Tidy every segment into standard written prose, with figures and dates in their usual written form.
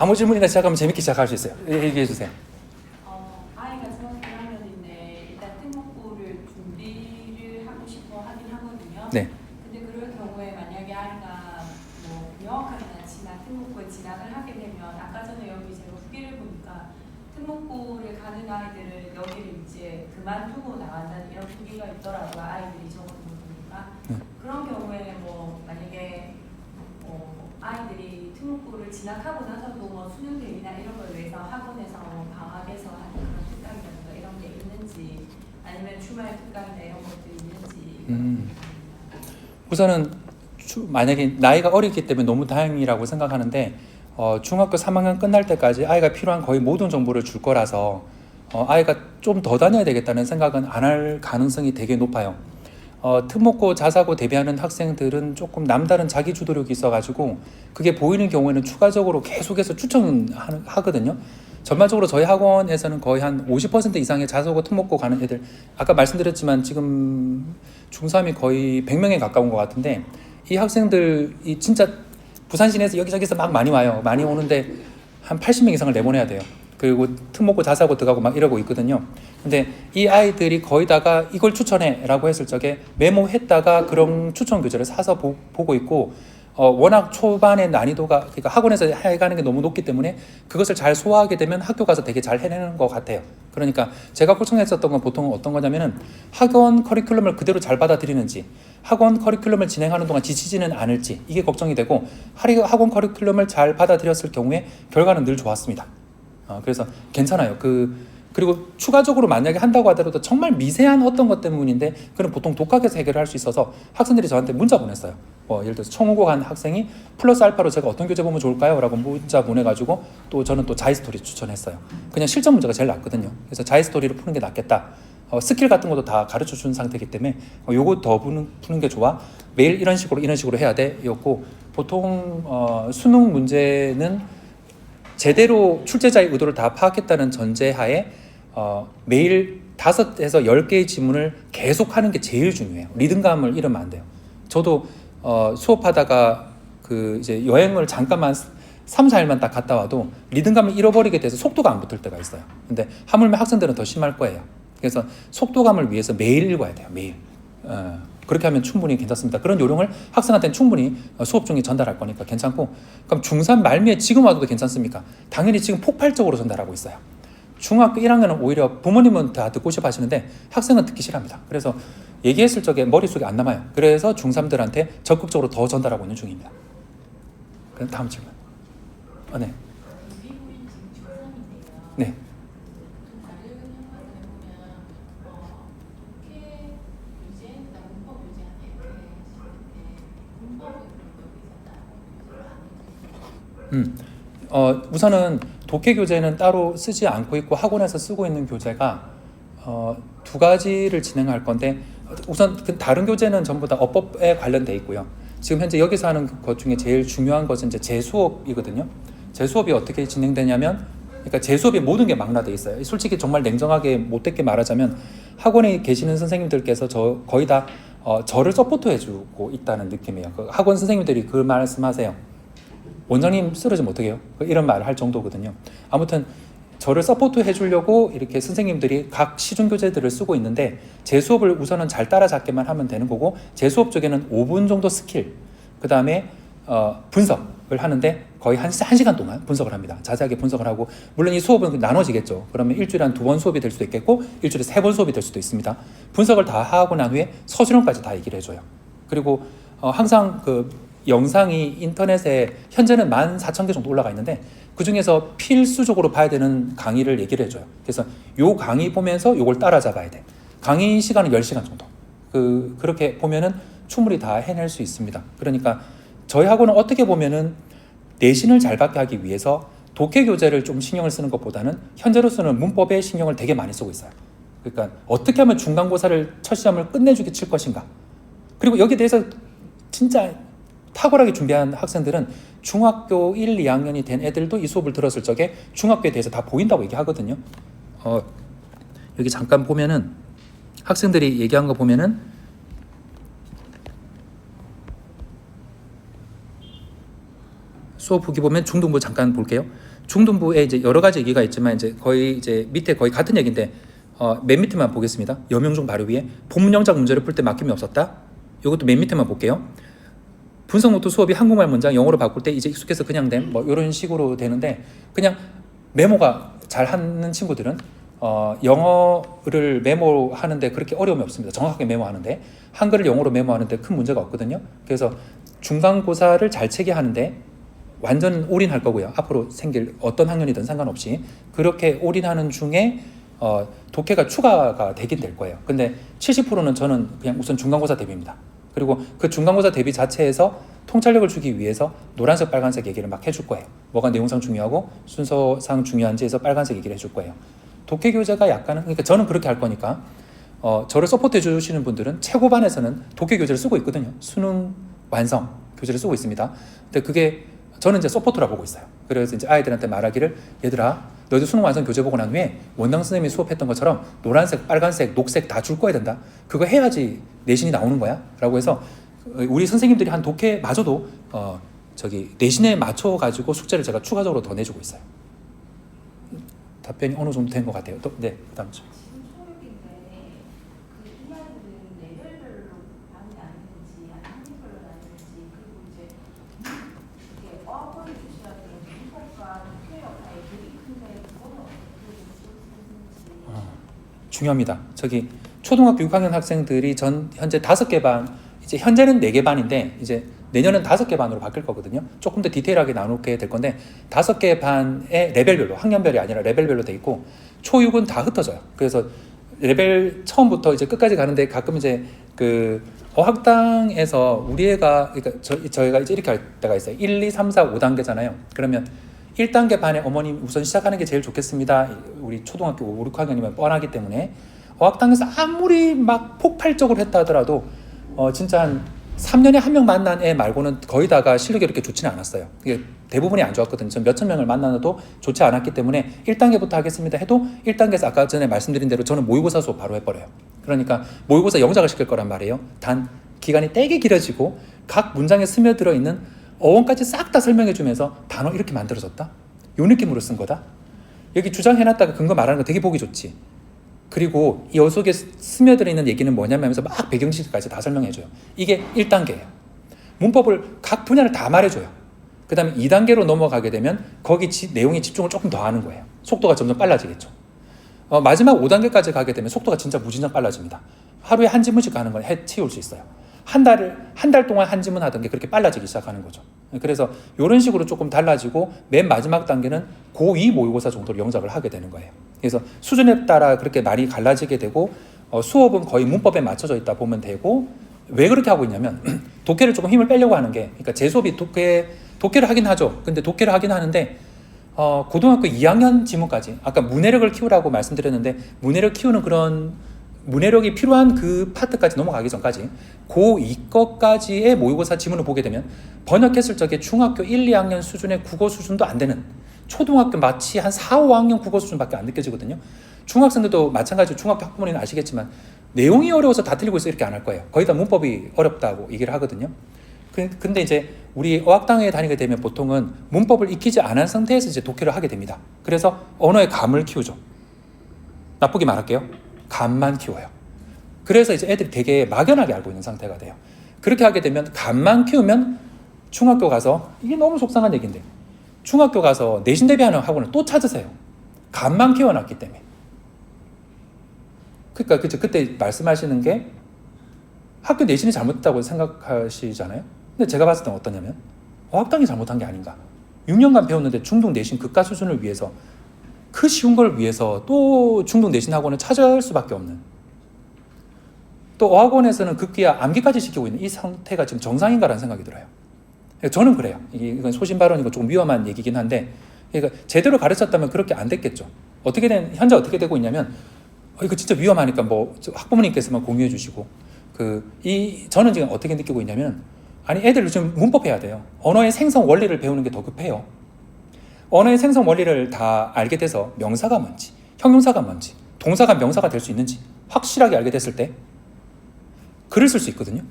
아무 질문이나 시작하면 재밌게 시작할 수 있어요. 얘기해 주세요. 아이가 중학교 1학년인데 일단 특목고를 준비를 하고 싶어 하긴 하거든요. 네. 근데 그럴 경우에 만약에 아이가 뭐 명확하진 않지만 특목고에 진학을 하게 되면 아까 전에 여기 제가 후기를 보니까 특목고를 가는 아이들은 여기를 이제 그만두고 나간다는 이런 후기가 있더라고요. 아이들이 적은 거 보니까. 그런 경우에 뭐 만약에 아이들이 특목고를 진학하고 나서도 뭐 수능 대비나 이런 걸 위해서 학원에서 뭐 방학에서 하는 그런 특강이라든가 이런 게 있는지 아니면 주말 특강이나 이런 것들이 있는지. 우선은 만약에 나이가 어리기 때문에 너무 다행이라고 생각하는데 중학교 3학년 끝날 때까지 아이가 필요한 거의 모든 정보를 줄 거라서 아이가 좀 더 다녀야 되겠다는 생각은 안 할 가능성이 되게 높아요. 특목고 자사고 대비하는 학생들은 조금 남다른 자기 주도력이 있어가지고 그게 보이는 경우에는 추가적으로 계속해서 추천하거든요. 전반적으로 저희 학원에서는 거의 한 50% 이상의 자사고 특목고 가는 애들, 아까 말씀드렸지만 지금 중3이 거의 100명에 가까운 것 같은데 이 학생들이 진짜 부산 시내에서 여기저기서 막 많이 와요. 많이 오는데 한 80명 이상을 내보내야 돼요. 그리고 특목고 자사고 들어가고 막 이러고 있거든요. 근데 이 아이들이 거의 다가 이걸 추천해 라고 했을 적에 메모했다가 그런 추천 교재를 사서 보고 있고 워낙 초반의 난이도가 그러니까 학원에서 해가는 게 너무 높기 때문에 그것을 잘 소화하게 되면 학교 가서 되게 잘 해내는 것 같아요. 그러니까 제가 걱정했었던 건 보통 어떤 거냐면은 학원 커리큘럼을 그대로 잘 받아들이는지 학원 커리큘럼을 진행하는 동안 지치지는 않을지 이게 걱정이 되고 학원 커리큘럼을 잘 받아들였을 경우에 결과는 늘 좋았습니다. 그래서 괜찮아요. 그리고 추가적으로 만약에 한다고 하더라도 정말 미세한 어떤 것 때문인데 그는 보통 독학에서 해결할 수 있어서 학생들이 저한테 문자 보냈어요. 예를 들어서 청우고 간 학생이 플러스 알파로 제가 어떤 교재 보면 좋을까요? 라고 문자 보내가지고 또 저는 또 자이스토리 추천했어요. 그냥 실전 문제가 제일 낫거든요. 그래서 자이스토리를 푸는 게 낫겠다. 스킬 같은 것도 다 가르쳐 준 상태이기 때문에 요거 더 푸는 게 좋아. 매일 이런 식으로 해야 돼. 였고 보통 수능 문제는 제대로 출제자의 의도를 다 파악했다는 전제하에 매일 5에서 10개의 지문을 계속하는 게 제일 중요해요. 리듬감을 잃으면 안 돼요. 저도 수업하다가 이제 여행을 잠깐만 3, 4일만 딱 갔다 와도 리듬감을 잃어버리게 돼서 속도가 안 붙을 때가 있어요. 근데 하물며 학생들은 더 심할 거예요. 그래서 속도감을 위해서 매일 읽어야 돼요. 매일. 그렇게 하면 충분히 괜찮습니다. 그런 요령을 학생한테는 충분히 수업 중에 전달할 거니까 괜찮고, 그럼 중3 말미에 지금 와도 괜찮습니까? 당연히 지금 폭발적으로 전달하고 있어요. 중학교 1학년은 오히려 부모님은 다 듣고 싶어 하시는데 학생은 듣기 싫어합니다. 그래서 얘기했을 적에 머릿속에 안 남아요. 그래서 중3들한테 적극적으로 더 전달하고 있는 중입니다. 그럼 다음 질문. 네. 네. 우선은 독해 교재는 따로 쓰지 않고 있고 학원에서 쓰고 있는 교재가 두 가지를 진행할 건데 우선 다른 교재는 전부 다 어법에 관련돼 있고요. 지금 현재 여기서 하는 것 중에 제일 중요한 것은 이제 재수업이거든요. 재수업이 어떻게 진행되냐면 그러니까 재수업이 모든 게 망라돼 있어요. 솔직히 정말 냉정하게 못되게 말하자면 학원에 계시는 선생님들께서 거의 다 저를 서포트 해주고 있다는 느낌이에요. 학원 선생님들이 그 말씀하세요. 원장님 쓰러지면 어떡해요? 이런 말을 할 정도거든요. 아무튼 저를 서포트 해주려고 이렇게 선생님들이 각 시중교재들을 쓰고 있는데 제 수업을 우선은 잘 따라잡기만 하면 되는 거고 제 수업 쪽에는 5분 정도 스킬 그 다음에 분석을 하는데 거의 한 시간 동안 분석을 합니다. 자세하게 분석을 하고 물론 이 수업은 나눠지겠죠. 그러면 일주일에 한 2번 수업이 될 수도 있겠고 일주일에 3번 수업이 될 수도 있습니다. 분석을 다 하고 난 후에 서술형까지 다 얘기를 해줘요. 그리고 항상 영상이 인터넷에 현재는 14,000개 정도 올라가 있는데 그 중에서 필수적으로 봐야 되는 강의를 얘기를 해줘요. 그래서 요 강의 보면서 요걸 따라잡아야 돼. 강의 시간은 10시간 정도. 그렇게 보면은 충분히 다 해낼 수 있습니다. 그러니까 저희 학원은 어떻게 보면은 내신을 잘 받게 하기 위해서 독해 교재를 좀 신경을 쓰는 것보다는 현재로서는 문법에 신경을 되게 많이 쓰고 있어요. 그러니까 어떻게 하면 중간고사를 첫 시험을 끝내주게 칠 것인가. 그리고 여기에 대해서 진짜 탁월하게 준비한 학생들은 중학교 1, 2학년이 된 애들도 이 수업을 들었을 적에 중학교에 대해서 다 보인다고 얘기하거든요. 여기 잠깐 보면은 학생들이 얘기한 거 보면은 수업 후기 보면 중등부 잠깐 볼게요. 중등부에 이제 여러 가지 얘기가 있지만 이제 거의 이제 밑에 거의 같은 얘기인데 맨 밑에만 보겠습니다. 여명종 바로 위에 본문 영작 문제를 풀 때 막힘이 없었다. 이것도 맨 밑에만 볼게요. 분석 노트 수업이 한국말 문장 영어로 바꿀 때 이제 익숙해서 그냥 됨 뭐 이런 식으로 되는데 그냥 메모가 잘 하는 친구들은 영어를 메모하는데 그렇게 어려움이 없습니다. 정확하게 메모하는데 한글을 영어로 메모하는데 큰 문제가 없거든요. 그래서 중간고사를 잘 치게 하는데 완전 올인할 거고요. 앞으로 생길 어떤 학년이든 상관없이 그렇게 올인하는 중에 독해가 추가가 되긴 될 거예요. 근데 70%는 저는 그냥 우선 중간고사 대비입니다. 그리고 그 중간고사 대비 자체에서 통찰력을 주기 위해서 노란색 빨간색 얘기를 막 해줄 거예요. 뭐가 내용상 중요하고 순서상 중요한지에서 빨간색 얘기를 해줄 거예요. 독해 교재가 약간은 그러니까 저는 그렇게 할 거니까 저를 서포트해 주시는 분들은 최고반에서는 독해 교재를 쓰고 있거든요. 수능 완성 교재를 쓰고 있습니다. 근데 그게 저는 이제 서포트라 보고 있어요. 그래서 이제 아이들한테 말하기를 얘들아 너희들 수능 완성 교재 보고 난 후에 원장 선생님이 수업했던 것처럼 노란색, 빨간색, 녹색 다 줄 거야 된다. 그거 해야지 내신이 나오는 거야. 라고 해서 우리 선생님들이 한 독해마저도 내신에 맞춰 가지고 숙제를 제가 추가적으로 더 내주고 있어요. 답변이 어느 정도 된 것 같아요. 또, 네, 그다음 주. 지금 초육인데 그 이 아이들은 레벨별로 반이 나뉘는지 아니면 학년별로 나뉘는지 그리고 이제 이게 어학원을 주시라는 문법과 독해 역할이 되게 큰데 그거는 어떻게 쓰는지 중요합니다. 저기 초등학교 6학년 학생들이 현재 5개 반, 이제 현재는 4개 반인데 이제 내년은 5개 반으로 바뀔 거거든요. 조금 더 디테일하게 나누게 될 건데 5개 반의 레벨별로 학년별이 아니라 레벨별로 돼 있고 초6은 다 흩어져요. 그래서 레벨 처음부터 이제 끝까지 가는데 가끔 이제 그 어학당에서 우리 애가 그러니까 저희가 이제 이렇게 할 때가 있어요. 1, 2, 3, 4, 5단계잖아요. 그러면 1단계 반에 어머님 우선 시작하는 게 제일 좋겠습니다. 우리 초등학교 5, 6학년이면 뻔하기 때문에 어학당에서 아무리 막 폭발적으로 했다 하더라도 진짜 한 3년에 한 명 만난 애 말고는 거의 다가 실력이 그렇게 좋지는 않았어요. 이게 대부분이 안 좋았거든요. 전 몇천 명을 만나도 좋지 않았기 때문에 1단계부터 하겠습니다 해도 1단계에서 아까 전에 말씀드린 대로 저는 모의고사 수업 바로 해버려요. 그러니까 모의고사 영작을 시킬 거란 말이에요. 단 기간이 되게 길어지고 각 문장에 스며들어 있는 어원까지 싹 다 설명해 주면서 단어 이렇게 만들어졌다? 요 느낌으로 쓴 거다? 여기 주장해놨다가 근거 말하는 거 되게 보기 좋지. 그리고 이 속에 스며들어 있는 얘기는 뭐냐면 하면서 막 배경지식까지 다 설명해줘요. 이게 1단계예요. 문법을 각 분야를 다 말해줘요. 그 다음에 2단계로 넘어가게 되면 거기 내용에 집중을 조금 더 하는 거예요. 속도가 점점 빨라지겠죠. 마지막 5단계까지 가게 되면 속도가 진짜 무진장 빨라집니다. 하루에 한 지문씩 가는 걸 해치울 수 있어요. 한 달 동안 한 지문 하던 게 그렇게 빨라지기 시작하는 거죠. 그래서 이런 식으로 조금 달라지고 맨 마지막 단계는 고2 모의고사 정도로 영작을 하게 되는 거예요. 그래서 수준에 따라 그렇게 많이 갈라지게 되고 수업은 거의 문법에 맞춰져 있다 보면 되고 왜 그렇게 하고 있냐면 독해를 조금 힘을 빼려고 하는 게 그러니까 제 수업이 독해를 하긴 하죠. 근데 독해를 하긴 하는데 고등학교 2학년 지문까지 아까 문해력을 키우라고 말씀드렸는데 문해력 키우는 그런 문해력이 필요한 그 파트까지 넘어가기 전까지 고2 것까지의 모의고사 지문을 보게 되면 번역했을 적에 중학교 1, 2학년 수준의 국어 수준도 안 되는 초등학교 마치 한 4, 5학년 국어 수준밖에 안 느껴지거든요. 중학생들도 마찬가지로 중학교 학부모님은 아시겠지만 내용이 어려워서 다 틀리고 있어 이렇게 안 할 거예요. 거의 다 문법이 어렵다고 얘기를 하거든요. 근데 이제 우리 어학당에 다니게 되면 보통은 문법을 익히지 않은 상태에서 이제 독해를 하게 됩니다. 그래서 언어의 감을 키우죠. 나쁘게 말할게요. 감만 키워요. 그래서 이제 애들이 되게 막연하게 알고 있는 상태가 돼요. 그렇게 하게 되면 감만 키우면 중학교 가서 이게 너무 속상한 얘기인데 중학교 가서 내신 대비하는 학원을 또 찾으세요. 감만 키워놨기 때문에. 그러니까 그때 말씀하시는 게 학교 내신이 잘못됐다고 생각하시잖아요. 근데 제가 봤을 땐 어떠냐면 어학당이 잘못한 게 아닌가. 6년간 배웠는데 중등 내신 극과 수준을 위해서 그 쉬운 걸 위해서 또 중등 내신 학원을 찾을 수밖에 없는 또 어학원에서는 극기야 암기까지 시키고 있는 이 상태가 지금 정상인가라는 생각이 들어요. 저는 그래요. 이건 소신 발언이고 조금 위험한 얘기긴 한데 그러니까 제대로 가르쳤다면 그렇게 안 됐겠죠. 현재 어떻게 되고 있냐면 이거 진짜 위험하니까 뭐 학부모님께서만 공유해 주시고 저는 지금 어떻게 느끼고 있냐면 아니 애들 좀 문법 해야 돼요. 언어의 생성 원리를 배우는 게 더 급해요. 언어의 생성 원리를 다 알게 돼서 명사가 뭔지, 형용사가 뭔지, 동사가 명사가 될 수 있는지 확실하게 알게 됐을 때 글을 쓸 수 있거든요.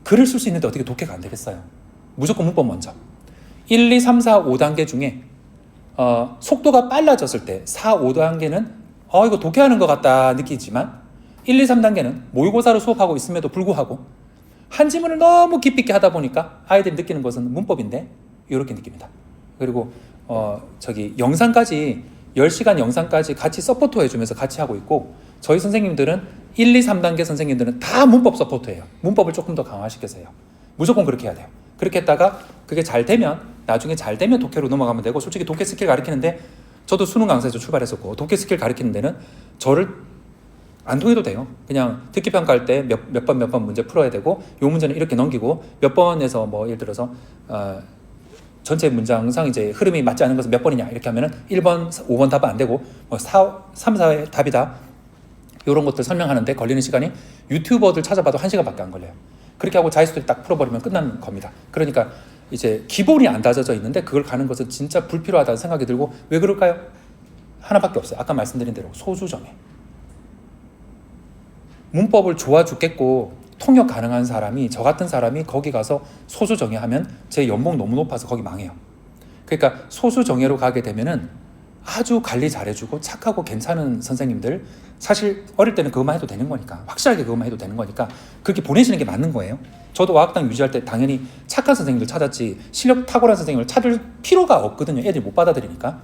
글을 쓸 수 있는데 어떻게 독해가 안 되겠어요? 무조건 문법 먼저. 1, 2, 3, 4, 5단계 중에 속도가 빨라졌을 때 4, 5단계는 이거 독해하는 것 같다 느끼지만 1, 2, 3단계는 모의고사로 수업하고 있음에도 불구하고 한 지문을 너무 깊이 있게 하다 보니까 아이들이 느끼는 것은 문법인데 이렇게 느낍니다. 그리고 영상까지 10시간 영상까지 같이 서포트 해주면서 같이 하고 있고 저희 선생님들은 1, 2, 3단계 선생님들은 다 문법 서포트해요. 문법을 조금 더 강화시켜서 해요. 무조건 그렇게 해야 돼요. 그렇게 했다가 그게 잘 되면 나중에 잘 되면 독해로 넘어가면 되고 솔직히 독해 스킬 가르치는데 저도 수능 강사에서 출발했었고 독해 스킬 가르치는 데는 저를 안 통해도 돼요. 그냥 듣기 평가할 때 몇 번 문제 풀어야 되고 요 문제는 이렇게 넘기고 몇 번에서 뭐 예를 들어서 전체 문장상 이제 흐름이 맞지 않은 것은 몇 번이냐 이렇게 하면은 1번, 5번 답은 안 되고 뭐 3, 4의 답이다. 이런 것들 설명하는데 걸리는 시간이 유튜버들 찾아봐도 1시간밖에 안 걸려요. 그렇게 하고 자기소리 딱 풀어버리면 끝나는 겁니다. 그러니까 이제 기본이 안 다져져 있는데 그걸 가는 것은 진짜 불필요하다는 생각이 들고 왜 그럴까요? 하나밖에 없어요. 아까 말씀드린 대로 소수정예. 문법을 좋아 죽겠고 통역 가능한 사람이 저 같은 사람이 거기 가서 소수정예하면 제 연봉 너무 높아서 거기 망해요. 그러니까 소수정예로 가게 되면은 아주 관리 잘해주고 착하고 괜찮은 선생님들 사실 어릴 때는 그것만 해도 되는 거니까 확실하게 그것만 해도 되는 거니까 그렇게 보내시는 게 맞는 거예요. 저도 어학당 유지할 때 당연히 착한 선생님들 찾았지 실력 탁월한 선생님을 찾을 필요가 없거든요. 애들이 못 받아들이니까.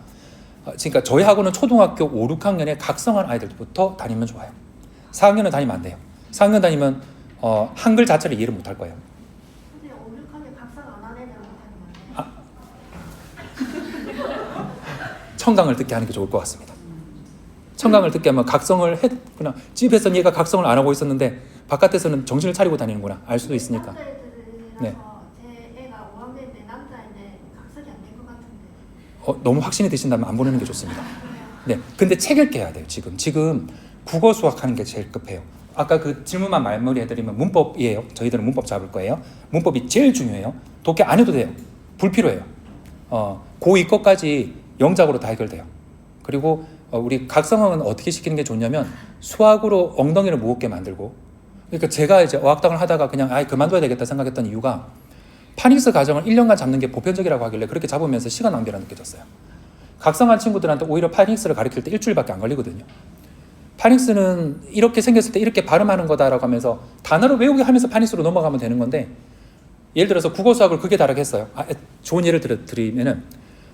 그러니까 저희 학원은 초등학교 5, 6학년에 각성한 아이들부터 다니면 좋아요. 4학년은 다니면 안 돼요. 4학년 다니면 한글 자체를 이해를 못 할 거예요. 근데 5, 6학년 각성 안 하는 애들 못하는 청강을 듣게 하는 게 좋을 것 같습니다. 청강을 듣게 하면 각성을 했구나. 집에서는 얘가 각성을 안 하고 있었는데 바깥에서는 정신을 차리고 다니는구나. 알 수도 있으니까. 남자애들이라서 네. 제 애가 5학년인데 남자인데 각성이 안 된 것 같은데. 너무 확신이 드신다면 안 보내는 게 좋습니다. 네, 근데 책 읽게 해야 돼요. 지금 국어 수학하는 게 제일 급해요. 아까 그 질문만 마무리해드리면 문법이에요. 저희들은 문법 잡을 거예요. 문법이 제일 중요해요. 독해 안 해도 돼요. 불필요해요. 고2 것까지 영작으로 다 해결돼요. 그리고 우리 각성은 어떻게 시키는 게 좋냐면 수학으로 엉덩이를 무겁게 만들고 그러니까 제가 이제 어학당을 하다가 그냥 그만둬야 되겠다 생각했던 이유가 파닉스 과정을 1년간 잡는 게 보편적이라고 하길래 그렇게 잡으면서 시간 낭비라 느껴졌어요. 각성한 친구들한테 오히려 파닉스를 가르칠 때 일주일밖에 안 걸리거든요. 파닉스는 이렇게 생겼을 때 이렇게 발음하는 거다라고 하면서 단어를 외우게 하면서 파닉스로 넘어가면 되는 건데 예를 들어서 국어 수학을 그게 다르겠어요. 좋은 예를 드리면은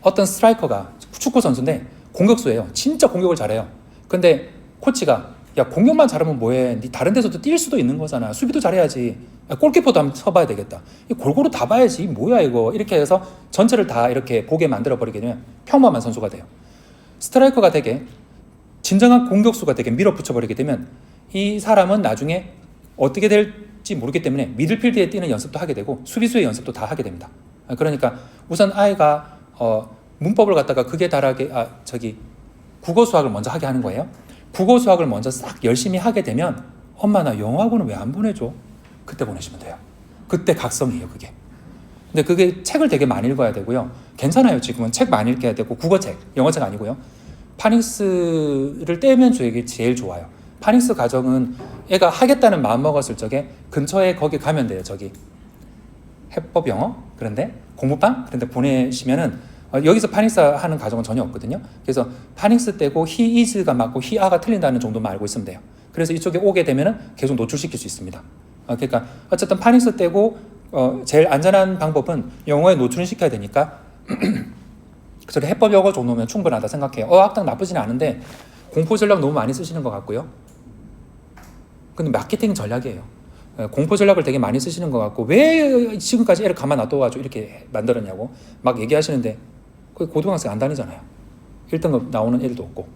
어떤 스트라이커가 축구 선수인데 공격수예요. 진짜 공격을 잘해요. 근데 코치가 야 공격만 잘하면 뭐해? 네 다른 데서도 뛸 수도 있는 거잖아. 수비도 잘해야지. 골키퍼도 한번 서봐야 되겠다. 골고루 다 봐야지. 뭐야 이거. 이렇게 해서 전체를 다 이렇게 보게 만들어버리게 되면 평범한 선수가 돼요. 스트라이커가 되게 진정한 공격수가 되게 밀어붙여버리게 되면 이 사람은 나중에 어떻게 될지 모르기 때문에 미들필드에 뛰는 연습도 하게 되고 수비수의 연습도 다 하게 됩니다. 그러니까 우선 아이가 문법을 갖다가 극에 달하게 국어 수학을 먼저 하게 하는 거예요. 국어 수학을 먼저 싹 열심히 하게 되면 엄마 나 영어학원은 왜 안 보내줘? 그때 보내시면 돼요. 그때 각성이에요 그게. 근데 그게 책을 되게 많이 읽어야 되고요. 괜찮아요. 지금은 책 많이 읽어야 되고 국어책, 영어책 아니고요. 파닉스를 떼면 저에게 제일 좋아요. 파닉스 과정은 애가 하겠다는 마음 먹었을 적에 근처에 거기 가면 돼요. 저기 해법 영어 그런데 공부방 그런데 보내시면은 여기서 파닉스 하는 과정은 전혀 없거든요. 그래서 파닉스 떼고 he is가 맞고 he are가 틀린다는 정도만 알고 있으면 돼요. 그래서 이쪽에 오게 되면은 계속 노출시킬 수 있습니다. 그러니까 어쨌든 파닉스 떼고 제일 안전한 방법은 영어에 노출을 시켜야 되니까 저기 해법 영어 정도면 충분하다 생각해요. 어학당 나쁘지는 않은데 공포 전략 너무 많이 쓰시는 것 같고요. 근데 마케팅 전략이에요. 공포 전략을 되게 많이 쓰시는 것 같고 왜 지금까지 애를 가만 놔둬가지고 이렇게 만들었냐고 막 얘기하시는데 고등학생 안 다니잖아요. 1등급 나오는 애들도 없고.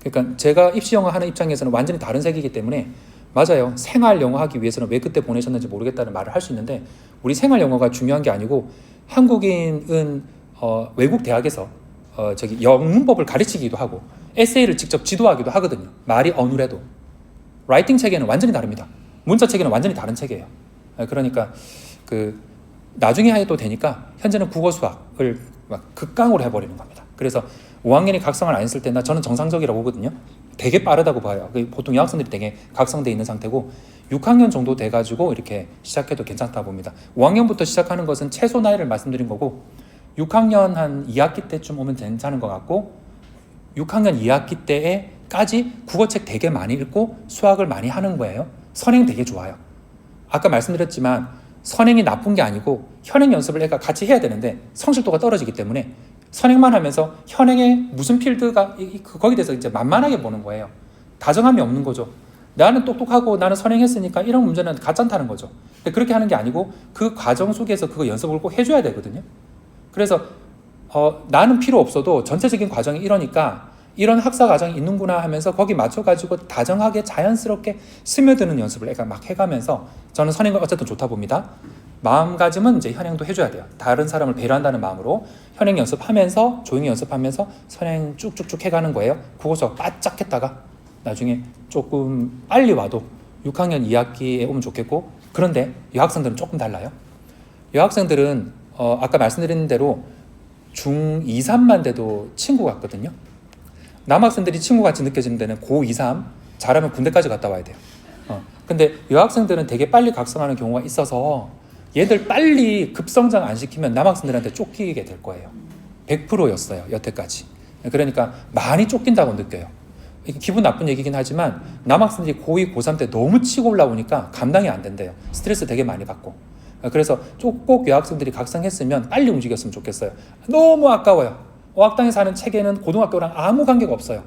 그러니까 제가 입시 영어 하는 입장에서는 완전히 다른 세계이기 때문에 맞아요. 생활 영어 하기 위해서는 왜 그때 보내셨는지 모르겠다는 말을 할 수 있는데 우리 생활 영어가 중요한 게 아니고 한국인은 외국 대학에서 영문법을 가르치기도 하고 에세이를 직접 지도하기도 하거든요. 말이 어눌해도 라이팅 체계는 완전히 다릅니다. 문자 체계는 완전히 다른 체계예요. 그러니까 나중에 해도 되니까 현재는 국어 수학을 막 극강으로 해버리는 겁니다. 그래서 5학년이 각성을 안 했을 때나 저는 정상적이라고 보거든요. 되게 빠르다고 봐요. 보통 여학생들이 되게 각성돼 있는 상태고 6학년 정도 돼가지고 이렇게 시작해도 괜찮다 봅니다. 5학년부터 시작하는 것은 최소 나이를 말씀드린 거고 6학년 한 2학기 때쯤 오면 괜찮은 것 같고 6학년 2학기 때에까지 국어책 되게 많이 읽고 수학을 많이 하는 거예요. 선행 되게 좋아요. 아까 말씀드렸지만 선행이 나쁜 게 아니고 현행 연습을 애가 같이 해야 되는데 성실도가 떨어지기 때문에 선행만 하면서 현행의 무슨 필드가 거기에 대해서 이제 만만하게 보는 거예요. 다정함이 없는 거죠. 나는 똑똑하고 나는 선행했으니까 이런 문제는 가짠다는 거죠. 근데 그렇게 하는 게 아니고 그 과정 속에서 그거 연습을 꼭 해줘야 되거든요. 그래서 나는 필요 없어도 전체적인 과정이 이러니까 이런 학사 과정이 있는구나 하면서 거기 맞춰가지고 다정하게 자연스럽게 스며드는 연습을 애가 막 해가면서 저는 선행을 어쨌든 좋다 봅니다. 마음가짐은 이제 현행도 해줘야 돼요. 다른 사람을 배려한다는 마음으로 현행 연습하면서 조용히 연습하면서 선행 쭉쭉쭉 해가는 거예요. 국어수업 바짝 했다가 나중에 조금 빨리 와도 6학년 2학기에 오면 좋겠고 그런데 여학생들은 조금 달라요. 여학생들은 아까 말씀드린 대로 중2, 3만 돼도 친구 같거든요. 남학생들이 친구 같이 느껴지는 데는 고2, 3 잘하면 군대까지 갔다 와야 돼요. 근데 여학생들은 되게 빨리 각성하는 경우가 있어서 얘들 빨리 급성장 안 시키면 남학생들한테 쫓기게 될 거예요. 100%였어요 여태까지. 그러니까 많이 쫓긴다고 느껴요. 이게 기분 나쁜 얘기긴 하지만 남학생들이 고2, 고3 때 너무 치고 올라오니까 감당이 안 된대요. 스트레스 되게 많이 받고. 그래서 꼭 여학생들이 각성했으면 빨리 움직였으면 좋겠어요. 너무 아까워요. 어학당에서 하는 체계는 고등학교랑 아무 관계가 없어요.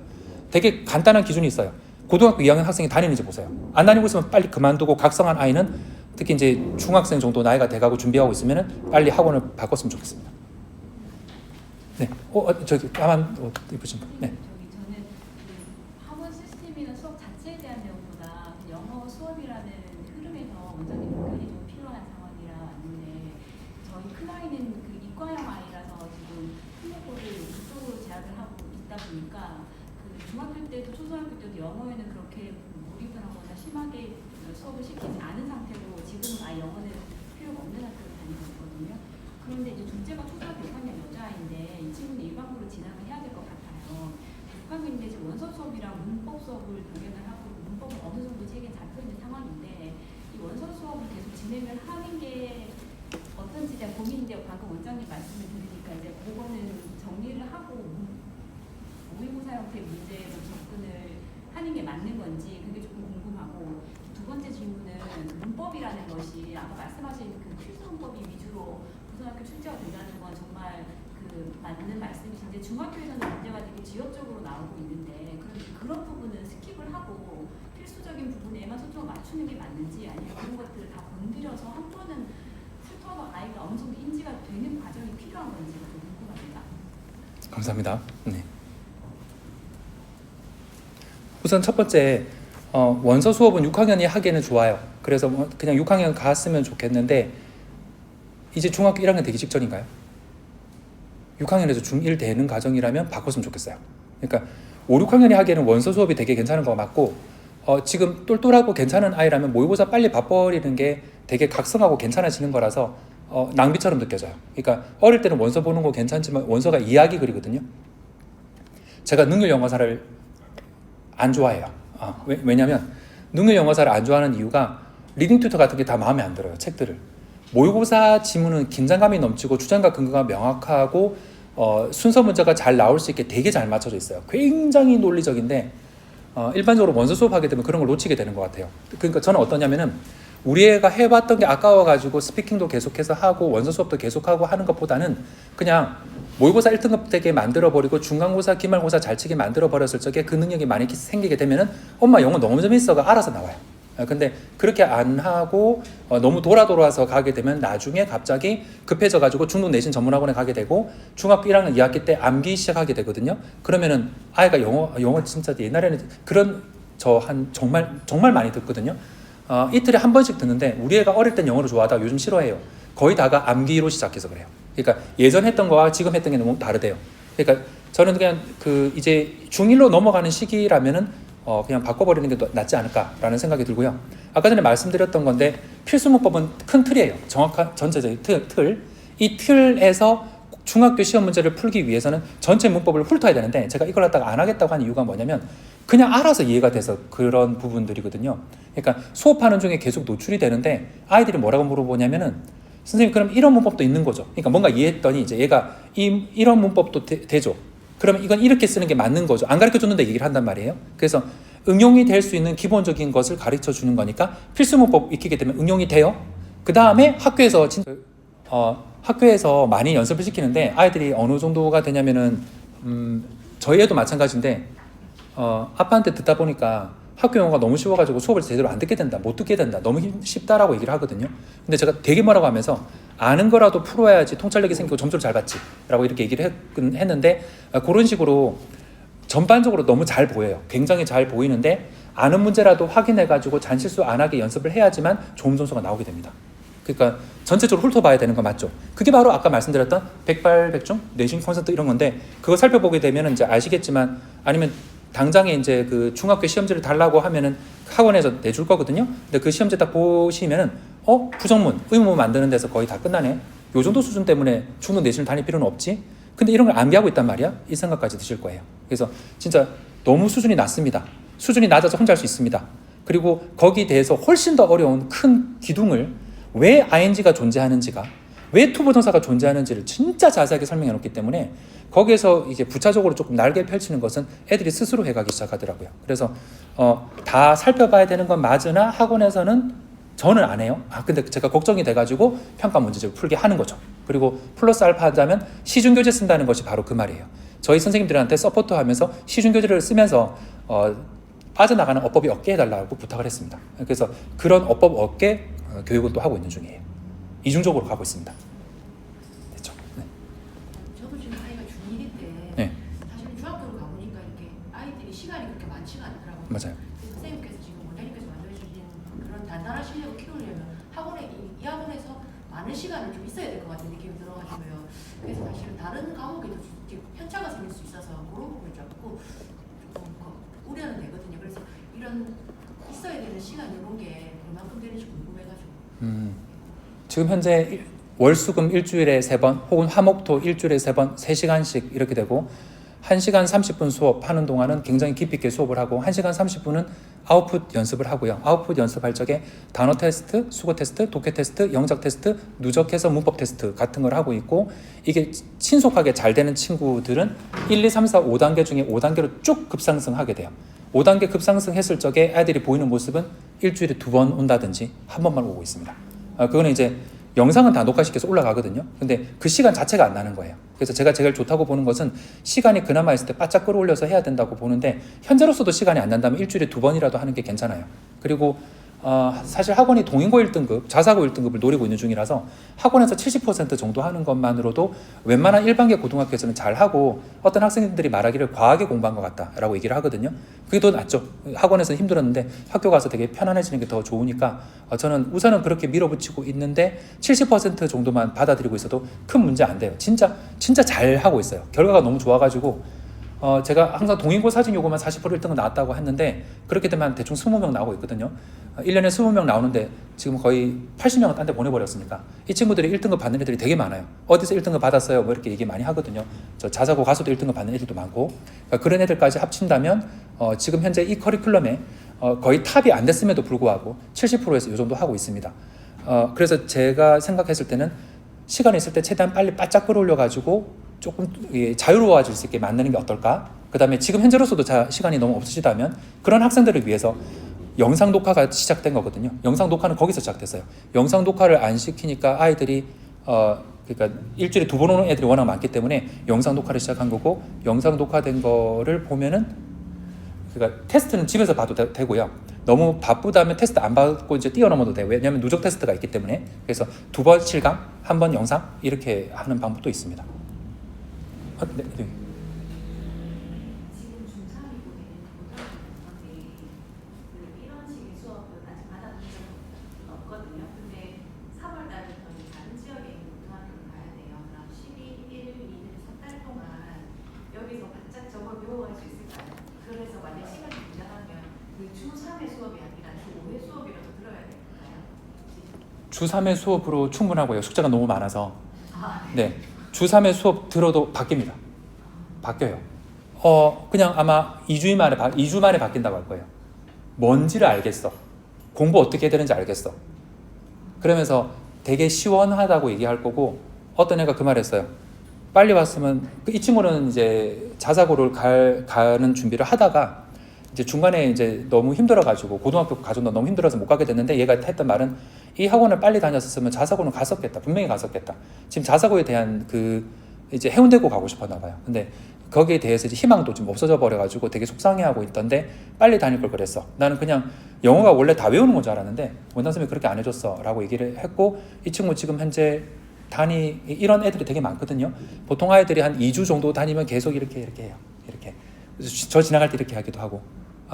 되게 간단한 기준이 있어요. 고등학교 2학년 학생이 다니는지 보세요. 안 다니고 있으면 빨리 그만두고 각성한 아이는 특히 이제 중학생 정도 나이가 돼가고 준비하고 있으면 빨리 학원을 바꿨으면 좋겠습니다. 네, 저기 까만 옷 입으신 분. 네. 저는 그 학원 시스템이나 수업 자체에 대한 내용보다 영어 수업이라는 흐름에서 원장님 의견이 좀 필요한 상황이라 왔는데 저희 큰아이는 그 이과형 아이라서 지금 특목고를 그쪽으로 재학을 하고 있다 보니까 그 중학교 때도 초등학교 때도 영어에는 그렇게 몰입을 하거나 심하게 수업을 시키지 않은 상태로 지금은 아예 영어는 필요가 없는 학교를 다니고 있거든요. 그런데 이제 둘째가 초등학교 6학년 여자아이인데 이 친구는 일반고로 진학을 해야 될 것 같아요. 6학년인데 지금 원서 수업이랑 문법 수업을 병행을 하고 문법은 어느 정도 체계에 잡혀 있는 상황인데 이 원서 수업을 계속 진행을 하는 게 어떤지 제가 고민인데 방금 원장님 말씀을 들으니까 이제 그거는 정리를 하고 모의고사 형태의 문제로 접근을 하는 게 맞는 건지 그게 조금 궁금하고 두 번째 질문은 문법이라는 것이 아까 말씀하신 그 필수 문법이 위주로 고등학교 출제가 된다는 건 정말 그 맞는 말씀이신데 중학교에서는 문제가 되게 지역적으로 나오고 있는데 그런 부분은 스킵을 하고 필수적인 부분에만 초점을 맞추는 게 맞는지 아니면 그런 것들을 다 건드려서 한 번은 훑어서 아이가 어느 정도 인지가 되는 과정이 필요한 건지가 좀 궁금합니다. 감사합니다. 네. 우선 첫 번째 원서 수업은 6학년이 하기에는 좋아요. 그래서 그냥 6학년 갔으면 좋겠는데 이제 중학교 1학년 되기 직전인가요? 6학년에서 중1 되는 과정이라면 바꿨으면 좋겠어요. 그러니까 5, 6학년이 하기에는 원서 수업이 되게 괜찮은 거 맞고 지금 똘똘하고 괜찮은 아이라면 모의고사 빨리 봐버리는 게 되게 각성하고 괜찮아지는 거라서 낭비처럼 느껴져요. 그러니까 어릴 때는 원서 보는 거 괜찮지만 원서가 이야기 글이거든요. 제가 능률 영어사를 안 좋아해요. 왜냐면 능률 영어사를 안 좋아하는 이유가 리딩 튜터 같은 게 다 마음에 안 들어요. 책들을. 모의고사 지문은 긴장감이 넘치고 주장과 근거가 명확하고 순서 문제가 잘 나올 수 있게 되게 잘 맞춰져 있어요. 굉장히 논리적인데 일반적으로 원서 수업하게 되면 그런 걸 놓치게 되는 것 같아요. 그러니까 저는 어떠냐면은 우리 애가 해봤던 게 아까워가지고 스피킹도 계속해서 하고 원서 수업도 계속하고 하는 것보다는 그냥 모의고사 1등급 되게 만들어버리고 중간고사, 기말고사 잘 치게 만들어버렸을 적에 그 능력이 많이 생기게 되면은 엄마 영어 너무 재밌어가 알아서 나와요. 근데 그렇게 안 하고 너무 돌아서 가게 되면 나중에 갑자기 급해져가지고 중등 내신 전문학원에 가게 되고 중학교 1학년 2학기 때 암기 시작하게 되거든요. 그러면은 아이가 영어 진짜 옛날에는 그런 정말 많이 듣거든요. 이틀에 한 번씩 듣는데 우리 애가 어릴 땐 영어를 좋아하다가 요즘 싫어해요. 거의 다가 암기로 시작해서 그래요. 그러니까 예전 했던 거와 지금 했던 게 너무 다르대요. 그러니까 저는 그냥 이제 중1로 넘어가는 시기라면은 그냥 바꿔버리는 게 낫지 않을까라는 생각이 들고요. 아까 전에 말씀드렸던 건데 필수 문법은 큰 틀이에요. 정확한 전체적인 틀. 이 틀에서 중학교 시험 문제를 풀기 위해서는 전체 문법을 훑어야 되는데 제가 이걸 갖다가 안 하겠다고 하는 이유가 뭐냐면 그냥 알아서 이해가 돼서 그런 부분들이거든요. 그러니까 수업하는 중에 계속 노출이 되는데 아이들이 뭐라고 물어보냐면은 선생님 그럼 이런 문법도 있는 거죠. 그러니까 뭔가 이해했더니 이제 얘가 이런 문법도 되죠. 그러면 이건 이렇게 쓰는 게 맞는 거죠. 안 가르쳐 줬는데 얘기를 한단 말이에요. 그래서 응용이 될 수 있는 기본적인 것을 가르쳐 주는 거니까 필수 문법 익히게 되면 응용이 돼요. 그 다음에 학교에서 많이 연습을 시키는데 아이들이 어느 정도가 되냐면은 저희 애도 마찬가지인데 아빠한테 듣다 보니까 학교 용어가 너무 쉬워가지고 수업을 제대로 안 듣게 된다, 못 듣게 된다, 너무 쉽다라고 얘기를 하거든요. 근데 제가 되게 뭐라고 하면서 아는 거라도 풀어야지 통찰력이 생기고 점수를 잘 받지 라고 이렇게 얘기를 했는데 그런 식으로 전반적으로 너무 잘 보여요. 굉장히 잘 보이는데 아는 문제라도 확인해가지고 잔실수 안 하게 연습을 해야지만 좋은 점수가 나오게 됩니다. 그러니까 전체적으로 훑어봐야 되는 거 맞죠? 그게 바로 아까 말씀드렸던 백발백중, 내신 콘센트 이런 건데 그거 살펴보게 되면 이제 아시겠지만 아니면 당장에 이제 그 중학교 시험지를 달라고 하면은 학원에서 내줄 거거든요. 근데 그 시험지 딱 보시면은 부정문, 의문문 만드는 데서 거의 다 끝나네. 요 정도 수준 때문에 중등 내신을 다닐 필요는 없지. 근데 이런 걸 암기하고 있단 말이야. 이 생각까지 드실 거예요. 그래서 진짜 너무 수준이 낮습니다. 수준이 낮아서 혼자 할 수 있습니다. 그리고 거기에 대해서 훨씬 더 어려운 큰 기둥을 왜 ing가 존재하는지가 왜 투부정사가 존재하는지를 진짜 자세하게 설명해 놓기 때문에 거기에서 이제 부차적으로 조금 날개 펼치는 것은 애들이 스스로 해가기 시작하더라고요. 그래서 다 살펴봐야 되는 건 맞으나 학원에서는 저는 안 해요. 근데 제가 걱정이 돼가지고 평가 문제집을 풀게 하는 거죠. 그리고 플러스 알파 하자면 시중교재 쓴다는 것이 바로 그 말이에요. 저희 선생님들한테 서포트하면서 시중교재를 쓰면서 빠져나가는 어법이 없게 해달라고 부탁을 했습니다. 그래서 그런 어법 없게 교육을 또 하고 있는 중이에요. 이중적으로 가고 있습니다. 됐죠? 네. 저도 지금 아이가 중1인데 네. 사실 중학교로 가보니까 이렇게 아이들이 시간이 그렇게 많지가 않더라고요. 맞아요. 그래서 선생님께서 지금 원장님께서 만들어주신 그런 단단한 실력을 키우려면 학원에 이 학원에서 많은 시간을 좀 있어야 될 것 같은 느낌이 들어가지고요. 그래서 사실은 다른 과목에도 편차가 생길 수 있어서 그런 부분을 자꾸 조금 우려는 되거든요. 그래서 이런 있어야 되는 시간 이런 게 얼마큼 되는지 궁금해가지고. 지금 현재 월수금 일주일에 3번 혹은 화목토 일주일에 3번 3시간씩 이렇게 되고 1시간 30분 수업하는 동안은 굉장히 깊이 있게 수업을 하고 1시간 30분은 아웃풋 연습을 하고요. 아웃풋 연습할 적에 단어 테스트, 수거 테스트, 독해 테스트, 영작 테스트, 누적해서 문법 테스트 같은 걸 하고 있고 이게 신속하게 잘 되는 친구들은 1, 2, 3, 4, 5단계 중에 5단계로 쭉 급상승하게 돼요. 5단계 급상승했을 적에 애들이 보이는 모습은 일주일에 2번 온다든지 한 번만 오고 있습니다. 그거는 이제 영상은 다 녹화시켜서 올라가거든요. 근데 그 시간 자체가 안 나는 거예요. 그래서 제가 제일 좋다고 보는 것은 시간이 그나마 있을 때 바짝 끌어올려서 해야 된다고 보는데 현재로서도 시간이 안 난다면 일주일에 2번이라도 하는 게 괜찮아요. 그리고 사실 학원이 동인고 1등급, 자사고 1등급을 노리고 있는 중이라서 학원에서 70% 정도 하는 것만으로도 웬만한 일반계 고등학교에서는 잘하고 어떤 학생들이 말하기를 과하게 공부한 것 같다라고 얘기를 하거든요. 그게 더 낫죠. 학원에서는 힘들었는데 학교 가서 되게 편안해지는 게 더 좋으니까 저는 우선은 그렇게 밀어붙이고 있는데 70% 정도만 받아들이고 있어도 큰 문제 안 돼요. 진짜 잘하고 있어요. 결과가 너무 좋아가지고 제가 항상 동인고 사진 요거만 40% 1등은 나왔다고 했는데 그렇게 되면 대충 20명 나오고 있거든요. 1년에 20명 나오는데 지금 거의 80명은 딴 데 보내버렸으니까 이 친구들이 1등급 받는 애들이 되게 많아요. 어디서 1등급 받았어요? 뭐 이렇게 얘기 많이 하거든요. 저 자사고 가서도 1등급 받는 애들도 많고 그러니까 그런 애들까지 합친다면 지금 현재 이 커리큘럼에 거의 탑이 안 됐음에도 불구하고 70%에서 이 정도 하고 있습니다. 그래서 제가 생각했을 때는 시간이 있을 때 최대한 빨리 바짝 끌어올려가지고 조금 자유로워질 수 있게 만드는 게 어떨까? 그 다음에 지금 현재로서도 시간이 너무 없으시다면 그런 학생들을 위해서 영상 녹화가 시작된 거거든요. 영상 녹화는 거기서 시작됐어요. 영상 녹화를 안 시키니까 아이들이 그러니까 일주일에 2번 오는 애들이 워낙 많기 때문에 영상 녹화를 시작한 거고 영상 녹화된 거를 보면은 그러니까 테스트는 집에서 봐도 되고요. 너무 바쁘다면 테스트 안 받고 이제 뛰어넘어도 돼요. 왜냐하면 누적 테스트가 있기 때문에. 그래서 2번 실강, 1번 영상 이렇게 하는 방법도 있습니다. 네. 지금 중3이고 고등학교 이런 식의 수업은 아직 받아본 적은 없거든요. 근데 3월 달부터 다른 지역에 있는 고등학교를 가야 돼요. 그럼 12일, 2일, 3달 동안 여기서 바짝 저걸 배워갈 수 있을까요? 그래서 만약 시간이 모자라면 그 주3의 수업이 아니라 주5의 수업이라도 들어야 될까요? 주3의 수업으로 충분하고요. 숙제가 너무 많아서. 네. 주3의 수업 들어도 바뀝니다. 바뀌어요. 그냥 아마 2주 만에 바뀐다고 할 거예요. 뭔지를 알겠어. 공부 어떻게 해야 되는지 알겠어. 그러면서 되게 시원하다고 얘기할 거고 어떤 애가 그 말했어요. 빨리 왔으면 이 친구는 이제 자사고를 가는 준비를 하다가 이제 중간에 이제 너무 힘들어가지고 고등학교 가정도 너무 힘들어서 못 가게 됐는데 얘가 했던 말은 이 학원을 빨리 다녔었으면 자사고는 갔었겠다. 분명히 갔었겠다. 지금 자사고에 대한 그 이제 해운대고 가고 싶었나 봐요. 근데 거기에 대해서 이제 희망도 좀 없어져 버려가지고 되게 속상해하고 있던데 빨리 다닐 걸 그랬어. 나는 그냥 영어가 원래 다 외우는 건 줄 알았는데 원장 선생님이 그렇게 안 해줬어 라고 얘기를 했고 이 친구 지금 현재 이런 애들이 되게 많거든요. 보통 아이들이 한 2주 정도 다니면 계속 이렇게 해요. 이렇게 저 지나갈 때 이렇게 하기도 하고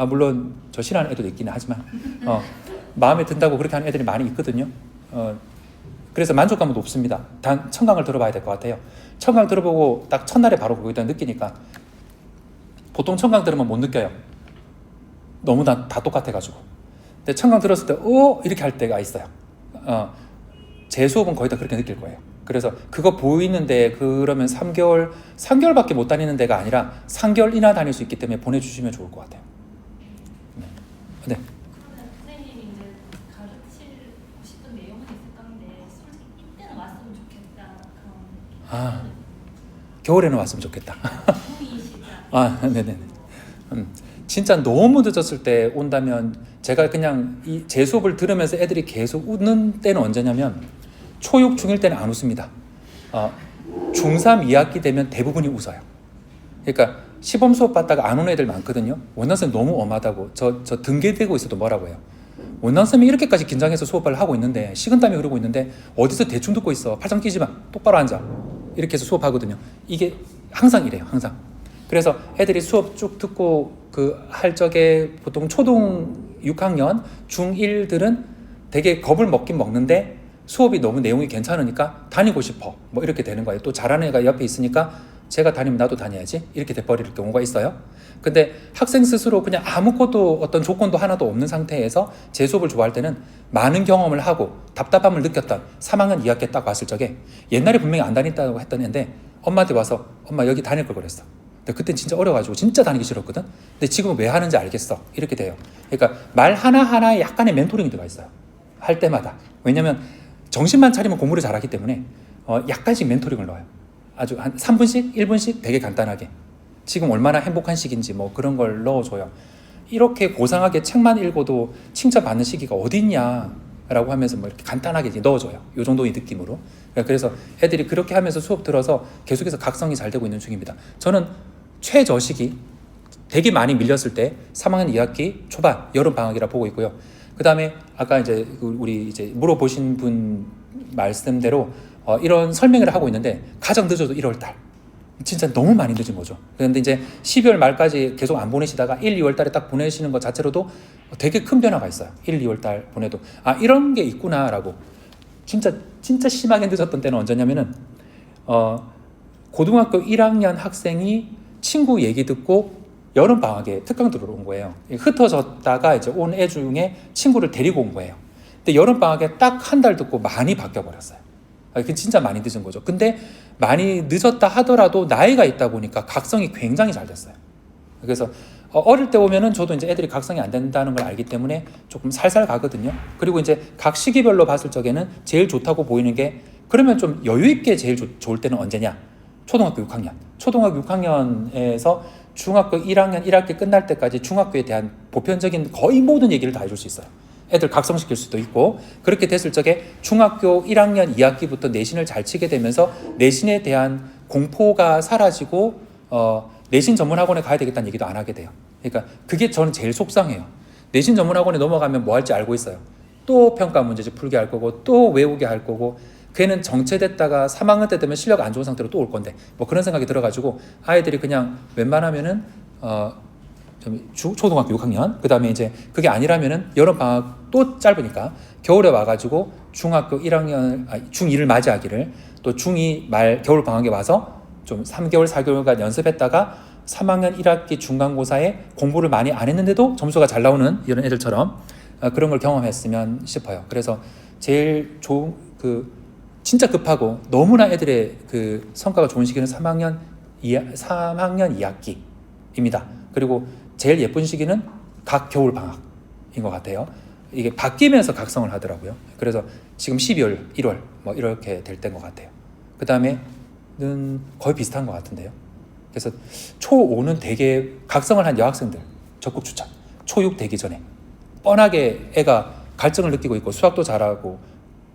물론 저 싫어하는 애도 있기는 하지만 마음에 든다고 그렇게 하는 애들이 많이 있거든요. 그래서 만족감은 높습니다. 단 청강을 들어봐야 될 것 같아요. 청강 들어보고 딱 첫날에 바로 거기다 느끼니까 보통 청강 들으면 못 느껴요. 너무 다 똑같아가지고. 근데 청강 들었을 때 이렇게 할 때가 있어요. 제 수업은 거의 다 그렇게 느낄 거예요. 그래서 그거 보이는데 그러면 3개월밖에 못 다니는 데가 아니라 3개월이나 다닐 수 있기 때문에 보내주시면 좋을 것 같아요. 네. 그러면 선생님이 이제 가르치고 싶은 내용은 있을 건데 솔직히 이때는 왔으면 좋겠다. 겨울에는 왔으면 좋겠다. 중2 시작. 네네. 진짜 너무 늦었을 때 온다면 제가 그냥 제 수업을 들으면서 애들이 계속 웃는 때는 언제냐면 초6, 중1 때는 안 웃습니다. 중3, 2학기 되면 대부분이 웃어요. 그러니까 시범 수업 받다가 안 오는 애들 많거든요. 원장 선생님 너무 엄하다고 저 등계되고 있어도 뭐라고 해요. 원장 선생님이 이렇게까지 긴장해서 수업을 하고 있는데 식은땀이 흐르고 있는데 어디서 대충 듣고 있어. 팔짱 끼지 마. 똑바로 앉아. 이렇게 해서 수업하거든요. 이게 항상 이래요. 항상. 그래서 애들이 수업 쭉 듣고 할 적에 보통 초등 6학년, 중1들은 되게 겁을 먹긴 먹는데 수업이 너무 내용이 괜찮으니까 다니고 싶어. 뭐 이렇게 되는 거예요. 또 잘하는 애가 옆에 있으니까 제가 다니면 나도 다녀야지. 이렇게 돼버릴 경우가 있어요. 근데 학생 스스로 그냥 아무것도 어떤 조건도 하나도 없는 상태에서 제 수업을 좋아할 때는 많은 경험을 하고 답답함을 느꼈던 3학년 2학기 딱 왔을 적에 옛날에 분명히 안 다녔다고 했던 애인데 엄마한테 와서 엄마 여기 다닐 걸 그랬어. 근데 그땐 진짜 어려가지고 진짜 다니기 싫었거든. 근데 지금은 왜 하는지 알겠어. 이렇게 돼요. 그러니까 말 하나하나에 약간의 멘토링이 들어가 있어요. 할 때마다. 왜냐면 정신만 차리면 공부를 잘하기 때문에 약간씩 멘토링을 넣어요. 아주 한 3분씩, 1분씩 되게 간단하게. 지금 얼마나 행복한 시기인지 뭐 그런 걸 넣어줘요. 이렇게 고상하게 책만 읽어도 칭찬받는 시기가 어디 있냐라고 하면서 뭐 이렇게 간단하게 이제 넣어줘요. 이 정도의 느낌으로. 그래서 애들이 그렇게 하면서 수업 들어서 계속해서 각성이 잘 되고 있는 중입니다. 저는 최저시기 되게 많이 밀렸을 때 3학년 2학기 초반 여름 방학이라 보고 있고요. 그 다음에 아까 이제 우리 이제 물어보신 분 말씀대로 이런 설명을 하고 있는데 가장 늦어도 1월달. 진짜 너무 많이 늦은 거죠. 그런데 이제 12월 말까지 계속 안 보내시다가 1, 2월 달에 딱 보내시는 것 자체로도 되게 큰 변화가 있어요. 1, 2월 달 보내도 이런 게 있구나라고. 진짜 심하게 늦었던 때는 언제냐면은 고등학교 1학년 학생이 친구 얘기 듣고 여름 방학에 특강 들어온 거예요. 흩어졌다가 이제 온 애 중에 친구를 데리고 온 거예요. 근데 여름 방학에 딱 한 달 듣고 많이 바뀌어 버렸어요. 그게 진짜 많이 늦은 거죠. 근데 많이 늦었다 하더라도 나이가 있다 보니까 각성이 굉장히 잘 됐어요. 그래서 어릴 때 오면은 저도 이제 애들이 각성이 안 된다는 걸 알기 때문에 조금 살살 가거든요. 그리고 이제 각 시기별로 봤을 적에는 제일 좋다고 보이는 게 그러면 좀 여유 있게 제일 좋을 때는 언제냐? 초등학교 6학년. 초등학교 6학년에서 중학교 1학년 1학기 끝날 때까지 중학교에 대한 보편적인 거의 모든 얘기를 다 해줄 수 있어요. 애들 각성시킬 수도 있고 그렇게 됐을 적에 중학교 1학년 2학기부터 내신을 잘 치게 되면서 내신에 대한 공포가 사라지고 내신 전문학원에 가야 되겠다는 얘기도 안 하게 돼요. 그러니까 그게 저는 제일 속상해요. 내신 전문학원에 넘어가면 뭐 할지 알고 있어요. 또 평가 문제집 풀게 할 거고 또 외우게 할 거고 걔는 정체됐다가 3학년 때 되면 실력 안 좋은 상태로 또 올 건데 뭐 그런 생각이 들어가지고 아이들이 그냥 wen만하면은 초등학교 6학년 그 다음에 이제 그게 아니라면은 여름방학 또 짧으니까 겨울에 와가지고 중학교 1학년 중2를 맞이하기를 또 중2 말 겨울방학에 와서 좀 3개월 4개월간 연습했다가 3학년 1학기 중간고사에 공부를 많이 안 했는데도 점수가 잘 나오는 이런 애들처럼 그런 걸 경험했으면 싶어요. 그래서 제일 좋은 진짜 급하고 너무나 애들의 성과가 좋은 시기는 3학년 2학기입니다. 그리고 제일 예쁜 시기는 각 겨울 방학인 것 같아요. 이게 바뀌면서 각성을 하더라고요. 그래서 지금 12월, 1월 뭐 이렇게 될 때인 것 같아요. 그 다음에는 거의 비슷한 것 같은데요. 그래서 초5는 되게 각성을 한 여학생들 적극 추천. 초6 되기 전에 뻔하게 애가 갈증을 느끼고 있고 수학도 잘하고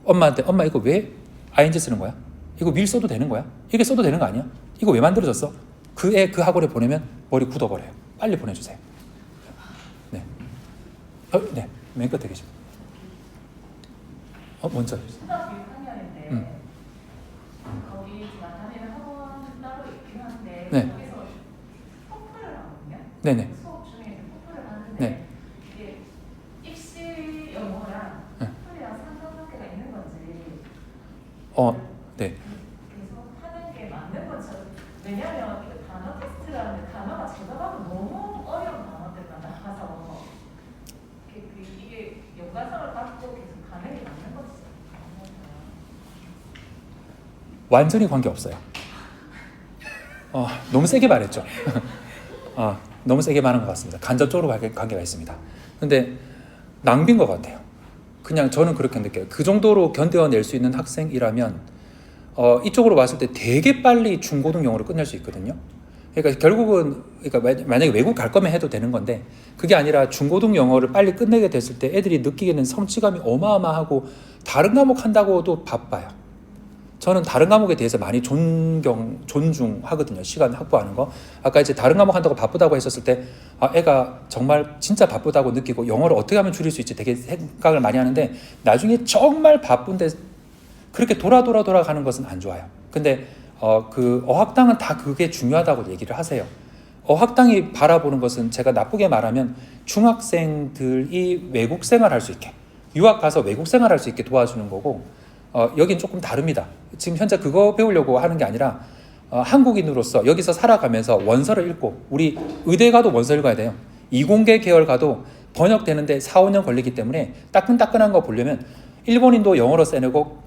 엄마한테 엄마 이거 왜 ing 쓰는 거야? 이거 밀 써도 되는 거야? 이게 써도 되는 거 아니야? 이거 왜 만들어졌어? 그 애 그 학원에 보내면 머리 굳어버려요. 빨리 보내주세요. 네. 네. 맨 끝에 계십니다. 먼저 해주세요. 초등학교 6학년인데 거기 제가 다니는 학원 따로 있긴 한데 네. 거기서 토플을 하거든요. 네네. 수업 중에 토플을 하는데 네. 이게 입시 영어랑 네. 토플이랑 상관관계가 있는 건지 네. 계속 하는 게 맞는 건지 왜냐면 이거 단어 테스트라는 단어가 제가 봐도 너무 어려운 단어들만 나와서 이게 연관성을 갖고 계속 가는 게 맞는 건지 완전히 관계 없어요. 너무 세게 말했죠. 너무 세게 말한 것 같습니다. 간접적으로 관계가 있습니다. 근데 낭비인 것 같아요. 그냥 저는 그렇게 느껴요. 그 정도로 견뎌낼 수 있는 학생이라면 이쪽으로 왔을 때 되게 빨리 중고등 영어를 끝낼 수 있거든요. 그러니까 결국은 만약에 외국 갈 거면 해도 되는 건데 그게 아니라 중고등 영어를 빨리 끝내게 됐을 때 애들이 느끼게 되는 성취감이 어마어마하고 다른 과목 한다고도 바빠요. 저는 다른 과목에 대해서 많이 존중하거든요. 시간 확보하는 거. 아까 이제 다른 과목 한다고 바쁘다고 했었을 때 애가 정말 진짜 바쁘다고 느끼고 영어를 어떻게 하면 줄일 수 있지 되게 생각을 많이 하는데 나중에 정말 바쁜데 그렇게 돌아가는 것은 안 좋아요. 근데 그 어학당은 다 그게 중요하다고 얘기를 하세요. 어학당이 바라보는 것은 제가 나쁘게 말하면 중학생들이 외국 생활할 수 있게 유학 가서 외국 생활할 수 있게 도와주는 거고 여긴 조금 다릅니다. 지금 현재 그거 배우려고 하는 게 아니라 한국인으로서 여기서 살아가면서 원서를 읽고 우리 의대 가도 원서 읽어야 돼요. 이공계 계열 가도 번역되는데 4, 5년 걸리기 때문에 따끈따끈한 거 보려면 일본인도 영어로 써내고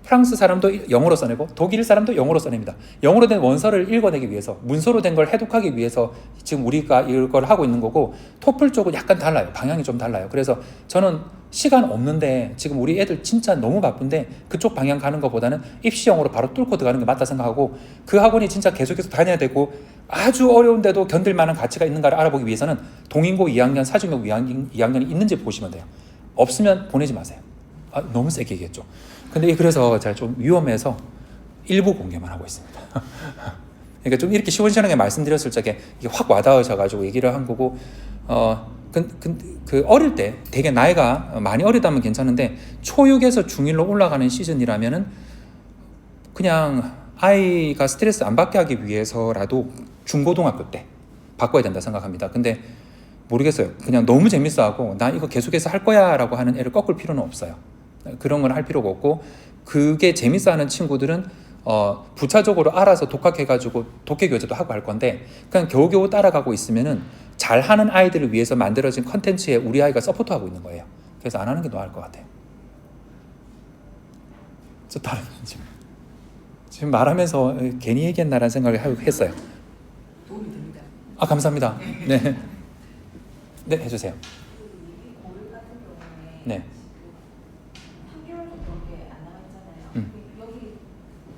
프랑스 사람도 영어로 써내고 독일 사람도 영어로 써냅니다. 영어로 된 원서를 읽어내기 위해서 문서로 된 걸 해독하기 위해서 지금 우리가 이걸 하고 있는 거고 토플 쪽은 약간 달라요. 방향이 좀 달라요. 그래서 저는 시간 없는데 지금 우리 애들 진짜 너무 바쁜데 그쪽 방향 가는 것보다는 입시 영어로 바로 뚫고 들어가는 게 맞다 생각하고 그 학원이 진짜 계속해서 다녀야 되고 아주 어려운데도 견딜 만한 가치가 있는가를 알아보기 위해서는 동인고 2학년, 사중고 2학년이 있는지 보시면 돼요. 없으면 보내지 마세요. 너무 세게 얘기했죠. 근데 그래서 제가 좀 위험해서 일부 공개만 하고 있습니다. 그러니까 좀 이렇게 시원시원하게 말씀드렸을 적에 이게 확 와닿으셔가지고 얘기를 한 거고, 그 어릴 때 되게 나이가 많이 어리다면 괜찮은데 초6에서 중1로 올라가는 시즌이라면은 그냥 아이가 스트레스 안 받게 하기 위해서라도 중고등학교 때 바꿔야 된다 생각합니다. 근데 모르겠어요. 그냥 너무 재밌어하고 나 이거 계속해서 할 거야 라고 하는 애를 꺾을 필요는 없어요. 그런 건 할 필요가 없고 그게 재밌어하는 친구들은 부차적으로 알아서 독학해가지고 독해교재도 하고 할 건데 그냥 겨우겨우 따라가고 있으면은 잘하는 아이들을 위해서 만들어진 컨텐츠에 우리 아이가 서포트하고 있는 거예요. 그래서 안 하는 게 나을 것 같아요. 저 다른 지금 말하면서 괜히 얘기했나라는 생각을 했어요. 도움이 됩니다. 감사합니다. 네, 네 해주세요. 이 고를 같은 경우에 네. 3개월 정도밖에 안 남았잖아요. 여기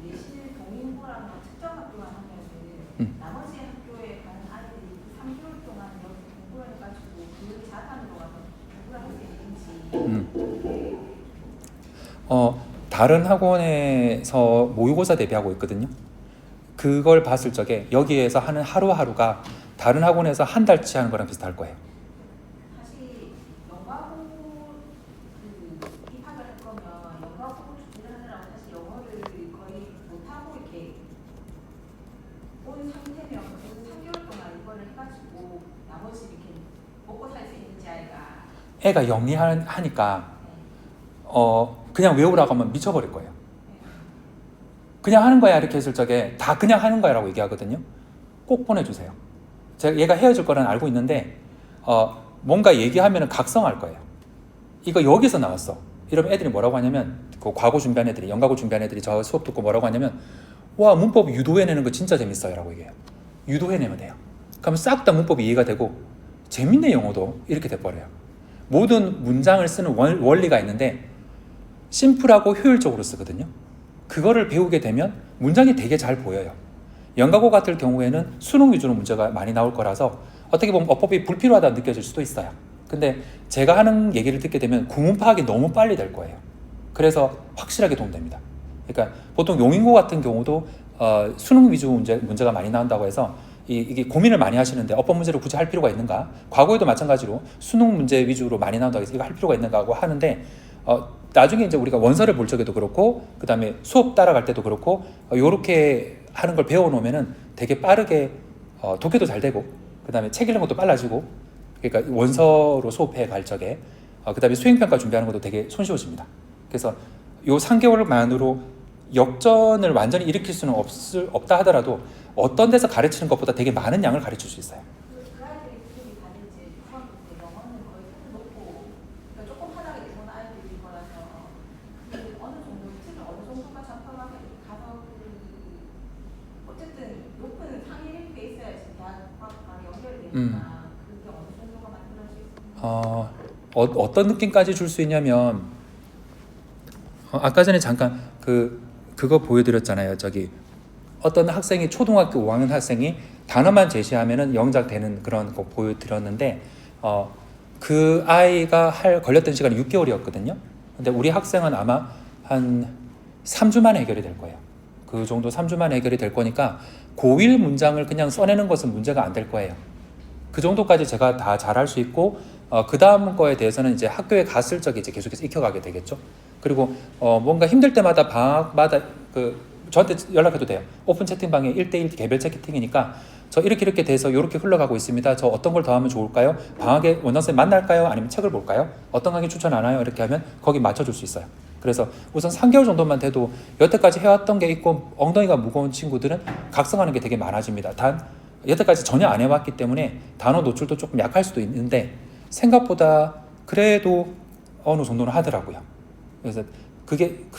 내실 동인고랑 특정 학교만 하면은 나머지 학교에 가는 아이들이 3개월 동안 여기 공부를 해가지고 그 자산으로 가서 공부를 할 수 있는지 다른 학원에서 모의고사 대비하고 있거든요. 그걸 봤을 적에 여기에서 하는 하루하루가 다른 학원에서 한 달치 하는 거랑 비슷할 거예요. 사실 영어고 입학을 할 거면 영어고 준비를 하느라고 사실 영어를 거의 못하고 이렇게 온 상태면 그 3개월 동안 이거를 해가지고 나머지 이렇게 먹고 살 수 있는지 아이가 애가 영리하니까 그냥 외우라고 하면 미쳐버릴 거예요. 그냥 하는 거야 이렇게 했을 적에 다 그냥 하는 거야 라고 얘기하거든요. 꼭 보내주세요. 제가 얘가 헤어질 거라는 알고 있는데 뭔가 얘기하면 각성할 거예요. 이거 여기서 나왔어. 이러면 애들이 뭐라고 하냐면 그 과거 준비한 애들이 연가고 준비한 애들이 저 수업 듣고 뭐라고 하냐면 와 문법 유도해내는 거 진짜 재밌어요 라고 얘기해요. 유도해내면 돼요. 그러면 싹 다 문법이 이해가 되고 재밌네 영어도 이렇게 돼버려요. 모든 문장을 쓰는 원리가 있는데 심플하고 효율적으로 쓰거든요. 그거를 배우게 되면 문장이 되게 잘 보여요. 영가고 같은 경우에는 수능 위주로 문제가 많이 나올 거라서 어떻게 보면 어법이 불필요하다 느껴질 수도 있어요. 근데 제가 하는 얘기를 듣게 되면 구문 파악이 너무 빨리 될 거예요. 그래서 확실하게 도움됩니다. 그러니까 보통 용인고 같은 경우도 수능 위주 문제가 많이 나온다고 해서 이게 고민을 많이 하시는데 어법 문제를 굳이 할 필요가 있는가? 과거에도 마찬가지로 수능 문제 위주로 많이 나온다고 해서 이거 할 필요가 있는가 하고 하는데 나중에 이제 우리가 원서를 볼 적에도 그렇고 그 다음에 수업 따라갈 때도 그렇고 요렇게 하는 걸 배워놓으면은 되게 빠르게 독해도 잘 되고 그 다음에 책 읽는 것도 빨라지고 그러니까 원서로 수업해 갈 적에 그 다음에 수행평가 준비하는 것도 되게 손쉬워집니다. 그래서 요 3개월만으로 역전을 완전히 일으킬 수는 없다 하더라도 어떤 데서 가르치는 것보다 되게 많은 양을 가르칠 수 있어요. 그 아이들이 수준이 다른지 중학교 때 영어는 거의 틀을 놓고 그러니까 조금 하다가 되는 아이들인 거라서 그 어느 정도 틀을 어느 정도까지 잡혀가게 가서 어쨌든 높은 상위 베이스야지 대학과 연결이 되니까 그게 어느 정도가 만들어질 수 있는 어떤 느낌까지 줄 수 있냐면 아까 전에 잠깐 그거 보여드렸잖아요. 저기 어떤 학생이 초등학교 5학년 학생이 단어만 제시하면은 영작 되는 그런 거 보여드렸는데 그 아이가 걸렸던 시간이 6개월이었거든요. 근데 우리 학생은 아마 한 3주 만에 해결이 될 거예요. 그 정도 3주 만에 해결이 될 거니까 고1 문장을 그냥 써내는 것은 문제가 안 될 거예요. 그 정도까지 제가 다 잘할 수 있고 그 다음 거에 대해서는 이제 학교에 갔을 적에 이제 계속해서 익혀가게 되겠죠. 그리고 뭔가 힘들 때마다 방학마다 저한테 연락해도 돼요. 오픈 채팅방에 1대1 개별 채팅이니까 저 이렇게 돼서 이렇게 흘러가고 있습니다. 저 어떤 걸 더 하면 좋을까요? 방학에 원장쌤 만날까요? 아니면 책을 볼까요? 어떤 강의 추천하나요? 이렇게 하면 거기 맞춰줄 수 있어요. 그래서 우선 3개월 정도만 돼도 여태까지 해왔던 게 있고 엉덩이가 무거운 친구들은 각성하는 게 되게 많아집니다. 단 여태까지 전혀 안 해왔기 때문에 단어 노출도 조금 약할 수도 있는데 생각보다 그래도 어느 정도는 하더라고요. 그래서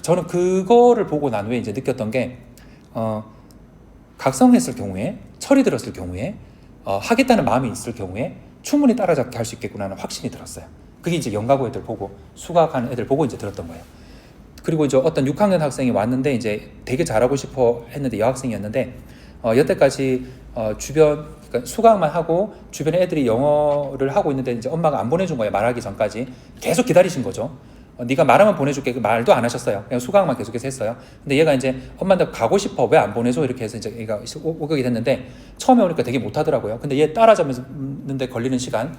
저는 그거를 보고 난 후에 이제 느꼈던 게 각성했을 경우에 철이 들었을 경우에 하겠다는 마음이 있을 경우에 충분히 따라잡게 할 수 있겠구나는 확신이 들었어요. 그게 이제 영가고 애들 보고 수학하는 애들 보고 이제 들었던 거예요. 그리고 이제 어떤 6학년 학생이 왔는데 이제 되게 잘하고 싶어 했는데 여학생이었는데 여태까지 그러니까 수강만 하고 주변에 애들이 영어를 하고 있는데 이제 엄마가 안 보내준 거예요. 말하기 전까지 계속 기다리신 거죠. 네가 말하면 보내줄게. 그 말도 안 하셨어요. 그냥 수강만 계속해서 했어요. 근데 얘가 이제 엄마한테 가고 싶어. 왜 안 보내줘? 이렇게 해서 이제 얘가 오게 됐는데 처음에 오니까 되게 못하더라고요. 근데 얘 따라잡는데 걸리는 시간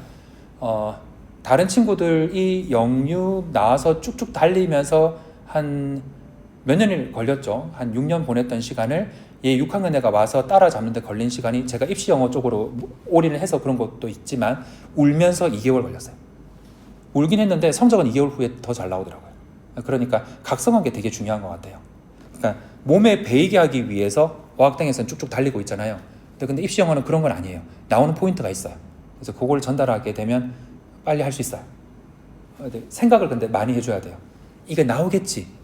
다른 친구들이 영유 나와서 쭉쭉 달리면서 한 몇 년이 걸렸죠. 한 6년 보냈던 시간을 얘 6학년 애가 와서 따라잡는데 걸린 시간이 제가 입시 영어 쪽으로 올인을 해서 그런 것도 있지만 울면서 2개월 걸렸어요. 울긴 했는데 성적은 2개월 후에 더 잘 나오더라고요. 그러니까 각성한 게 되게 중요한 것 같아요. 그러니까 몸에 배이게 하기 위해서 어학당에서는 쭉쭉 달리고 있잖아요. 근데 입시 영어는 그런 건 아니에요. 나오는 포인트가 있어요. 그래서 그걸 전달하게 되면 빨리 할 수 있어요. 생각을 근데 많이 해줘야 돼요. 이게 나오겠지.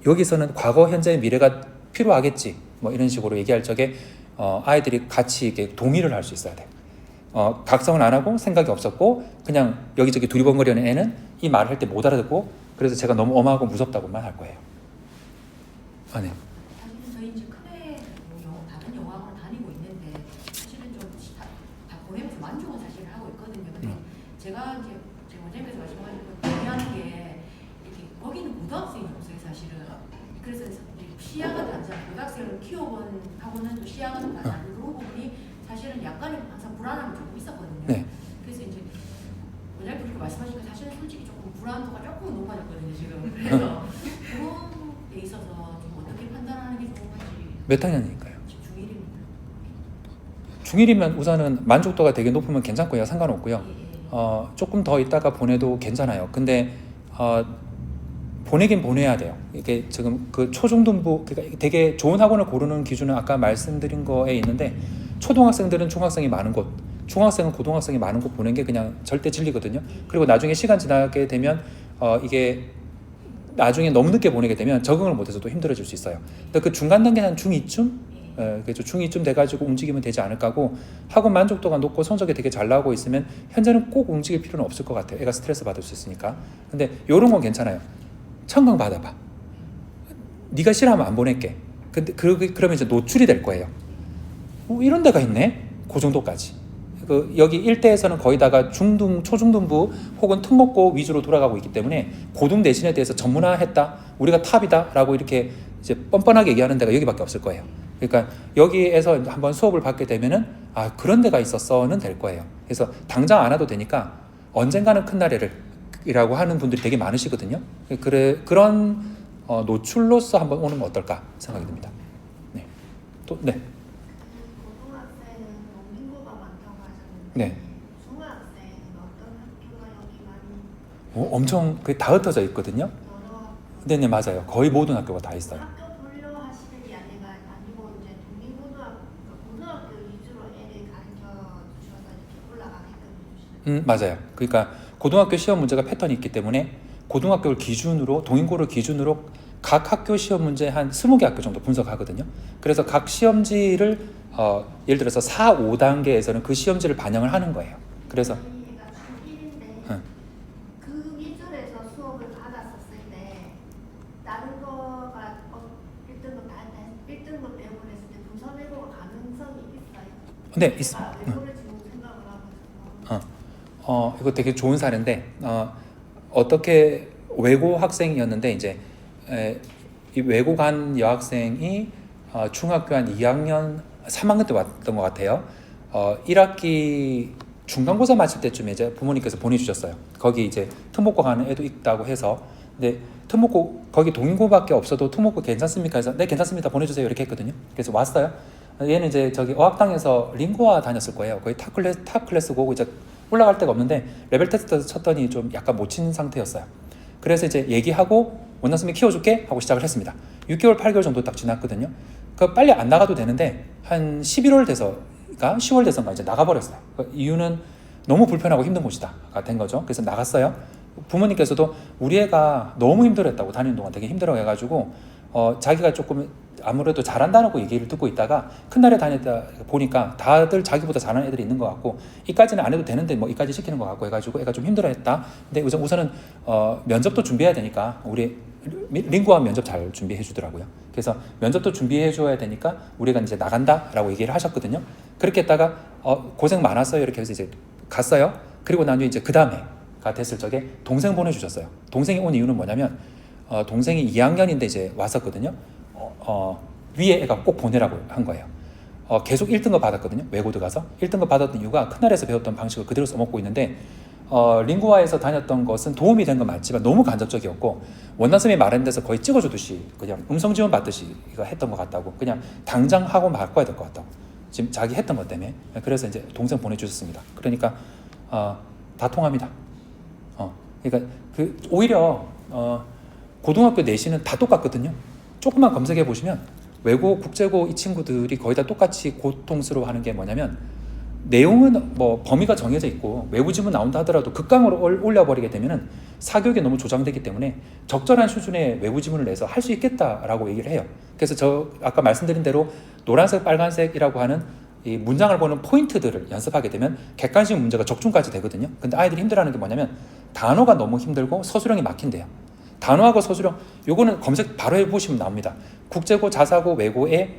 여기서는 과거, 현재, 미래가 필요하겠지. 뭐 이런 식으로 얘기할 적에 아이들이 같이 이렇게 동의를 할 수 있어야 돼요. 각성을 안 하고 생각이 없었고 그냥 여기저기 두리번거리는 애는 이 말을 할 때 못 알아듣고 그래서 제가 너무 엄하고 무섭다고만 할 거예요. 네. 사실은 저희 이제 큰애 다른 영화학원을 다니고 있는데 사실은 좀 다 보내면서 만족은 사실 하고 있거든요. 근데 제가 이제 원장님께서 말씀하신 거 동의하는 게 이렇게 거기는 고등학생이 없어요, 사실은. 그래서 시야가 다르잖아요. 고등학생을 키워본 하고는 또 시야가 좀 다른 그런 부분이 사실은 약간의 항상 불안함이 조금 있었거든요. 네. 그래서 이제 원장님 그렇게 말씀하시니까 사실은 솔직히 조금 불안도가 조금 높아졌거든요, 지금. 그래서 그런 데 있어서 좀 어떻게 판단하는 게 좋은 건지. 몇 학년이니까요? 지금 중1입니다. 중1이면 우선은 만족도가 되게 높으면 괜찮고요. 상관없고요. 조금 더 있다가 보내도 괜찮아요. 근데 보내긴 보내야 돼요. 이게 지금 그 초중등부 그러니까 되게 좋은 학원을 고르는 기준은 아까 말씀드린 거에 있는데 초등학생들은 중학생이 많은 곳, 중학생은 고등학생이 많은 곳 보낸 게 그냥 절대 진리거든요. 그리고 나중에 시간 지나게 되면 이게 나중에 너무 늦게 보내게 되면 적응을 못해서 또 힘들어질 수 있어요. 근데 그 중간 단계 한 중2쯤 그래서 중2쯤 돼가지고 움직이면 되지 않을까 하고 학원 만족도가 높고 성적이 되게 잘 나오고 있으면 현재는 꼭 움직일 필요는 없을 것 같아요. 애가 스트레스 받을 수 있으니까. 근데 이런 건 괜찮아요. 청강 받아봐. 네가 싫어하면 안 보낼게. 근데 그러면 이제 노출이 될 거예요. 이런 데가 있네. 그 정도까지. 여기 일대에서는 거의다가 중등, 초중등부 혹은 특목고 위주로 돌아가고 있기 때문에 고등 내신에 대해서 전문화했다, 우리가 탑이다라고 이렇게 이제 뻔뻔하게 얘기하는 데가 여기밖에 없을 거예요. 그러니까 여기에서 한번 수업을 받게 되면은 그런 데가 있었어는 될 거예요. 그래서 당장 안 와도 되니까 언젠가는 큰 날이라고 하는 분들이 되게 많으시거든요. 그런 노출로서 한번 오는 건 어떨까 생각이 듭니다. 네. 또 네. 고등학생은 농민고가 많다고 하셨는데 네. 중학생은 어떤 학교가 여기 많이 엄청 다 흩어져 있거든요. 여러 네, 맞아요. 거의 모든 학교가 다 있어요. 학교 분류하시는 게 아니고 이제 고등학교 위주로 애를 가르쳐 주셔서 이렇게 올라가게끔 해주시는 맞아요. 그러니까 고등학교 시험 문제가 패턴이 있기 때문에 고등학교를 기준으로 동인고를 기준으로 각 학교 시험 문제 한 20개 학교 정도 분석하거든요. 그래서 각 시험지를 예를 들어서 4, 5단계에서는 그 시험지를 반영을 하는 거예요. 그래서 저희가 중1인데 응. 그 위주에서 수업을 받았었을 때 다른 거가 1등급 다 1등급 배우고 했을 때 부서 내고가 가능성이 있어요. 네, 있어. 제가 외고를 지금 생각을 하고 있어서 이거 되게 좋은 사례인데 어떻게 외고 학생이었는데 이제 이 외고 간 여학생이 중학교 한 2학년 3학년 때 왔던 것 같아요. 1학기 중간고사 마칠 때쯤에 이제 부모님께서 보내주셨어요. 거기 이제 특목고 가는 애도 있다고 해서. 근데 특목고 거기 동인고밖에 없어도 특목고 괜찮습니까? 해서 네 괜찮습니다 보내주세요 이렇게 했거든요. 그래서 왔어요. 얘는 이제 저기 어학당에서 링고아 다녔을 거예요. 거의 탑 클래스고 이제 올라갈 데가 없는데 레벨 테스트 쳤더니 좀 약간 못 친 상태였어요. 그래서 이제 얘기하고 원장님이 키워줄게 하고 시작을 했습니다. 6개월 8개월 정도 딱 지났거든요. 그 빨리 안 나가도 되는데 한 11월 돼서가 10월 돼서가 이제 나가버렸어요. 그 이유는 너무 불편하고 힘든 곳이다가 된 거죠. 그래서 나갔어요. 부모님께서도 우리 애가 너무 힘들었다고 다니는 동안 되게 힘들어해가지고 자기가 조금 아무래도 잘한다고 얘기를 듣고 있다가 큰날에 다니다 보니까 다들 자기보다 잘하는 애들이 있는 것 같고 이까지는 안 해도 되는데 뭐 이까지 시키는 것 같고 해가지고 애가 좀 힘들어했다. 근데 우선은 면접도 준비해야 되니까 우리 링구아 면접 잘 준비해 주더라고요. 그래서 면접도 준비해 줘야 되니까 우리가 이제 나간다라고 얘기를 하셨거든요. 그렇게 했다가 고생 많았어요 이렇게 해서 이제 갔어요. 그리고 나중에 이제 그 다음에가 됐을 적에 동생 보내주셨어요. 동생이 온 이유는 뭐냐면 동생이 2학년인데 이제 왔었거든요. 위에 애가 꼭 보내라고 한 거예요. 계속 1등급 받았거든요. 외고도 가서 1등급 받았던 이유가 큰날에서 배웠던 방식을 그대로 써먹고 있는데 링구아에서 다녔던 것은 도움이 된 건 맞지만 너무 간접적이었고 원장쌤이 말한 데서 거의 찍어주듯이 그냥 음성 지원 받듯이 이거 했던 것 같다고 그냥 당장 학원 바꿔야 될 것 같다고 지금 자기 했던 것 때문에 그래서 이제 동생 보내주셨습니다. 그러니까 다 통합니다. 그러니까 오히려 고등학교 내신은 다 똑같거든요. 조금만 검색해 보시면 외고, 국제고 이 친구들이 거의 다 똑같이 고통스러워하는 게 뭐냐면 내용은 뭐 범위가 정해져 있고 외부 지문 나온다 하더라도 극강으로 올려버리게 되면은 사교육이 너무 조장되기 때문에 적절한 수준의 외부 지문을 내서 할 수 있겠다라고 얘기를 해요. 그래서 저 아까 말씀드린 대로 노란색, 빨간색이라고 하는 이 문장을 보는 포인트들을 연습하게 되면 객관식 문제가 적중까지 되거든요. 근데 아이들이 힘들어하는 게 뭐냐면 단어가 너무 힘들고 서술형이 막힌대요. 단어하고 서술형 요거는 검색 바로 해보시면 나옵니다. 국제고, 자사고, 외고의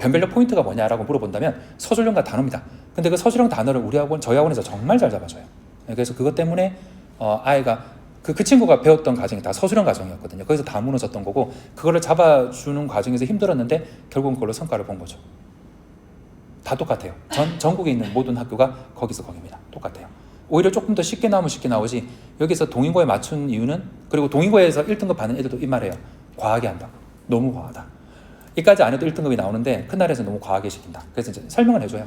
변별력 포인트가 뭐냐라고 물어본다면 서술형과 단어입니다. 근데 그 서술형 단어를 저희 학원에서 정말 잘 잡아줘요. 그래서 그것 때문에 아이가 그 친구가 배웠던 과정이 다 서술형 과정이었거든요. 거기서 다 무너졌던 거고 그거를 잡아주는 과정에서 힘들었는데 결국은 그걸로 성과를 본 거죠. 다 똑같아요. 전국에 있는 모든 학교가 거기서 거기입니다. 똑같아요. 오히려 조금 더 쉽게 나오면 쉽게 나오지 여기서 동인고에 맞춘 이유는 그리고 동인고에서 1등급 받는 애들도 이 말해요. 과하게 한다. 너무 과하다. 이까지 안 해도 1등급이 나오는데 큰날에서 너무 과하게 시킨다. 그래서 이제 설명을 해줘요.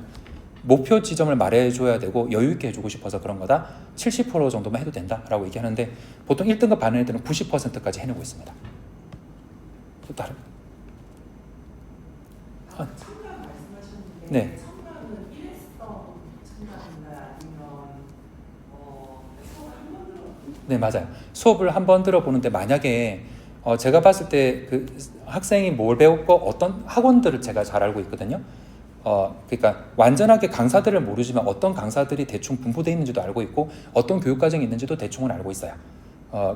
목표 지점을 말해줘야 되고 여유 있게 해주고 싶어서 그런 거다. 70% 정도만 해도 된다라고 얘기하는데 보통 1등급 받는 애들은 90%까지 해내고 있습니다. 또 다른 참가 말씀하셨는데 네. 참가는 일회성 참가인가요? 아니면 수업을 한 번 들어? 네, 맞아요. 수업을 한 번 들어보는데 만약에 제가 봤을 때 그 학생이 뭘 배웠고 어떤 학원들을 제가 잘 알고 있거든요. 그러니까 완전하게 강사들을 모르지만 어떤 강사들이 대충 분포되어 있는지도 알고 있고 어떤 교육 과정이 있는지도 대충은 알고 있어요.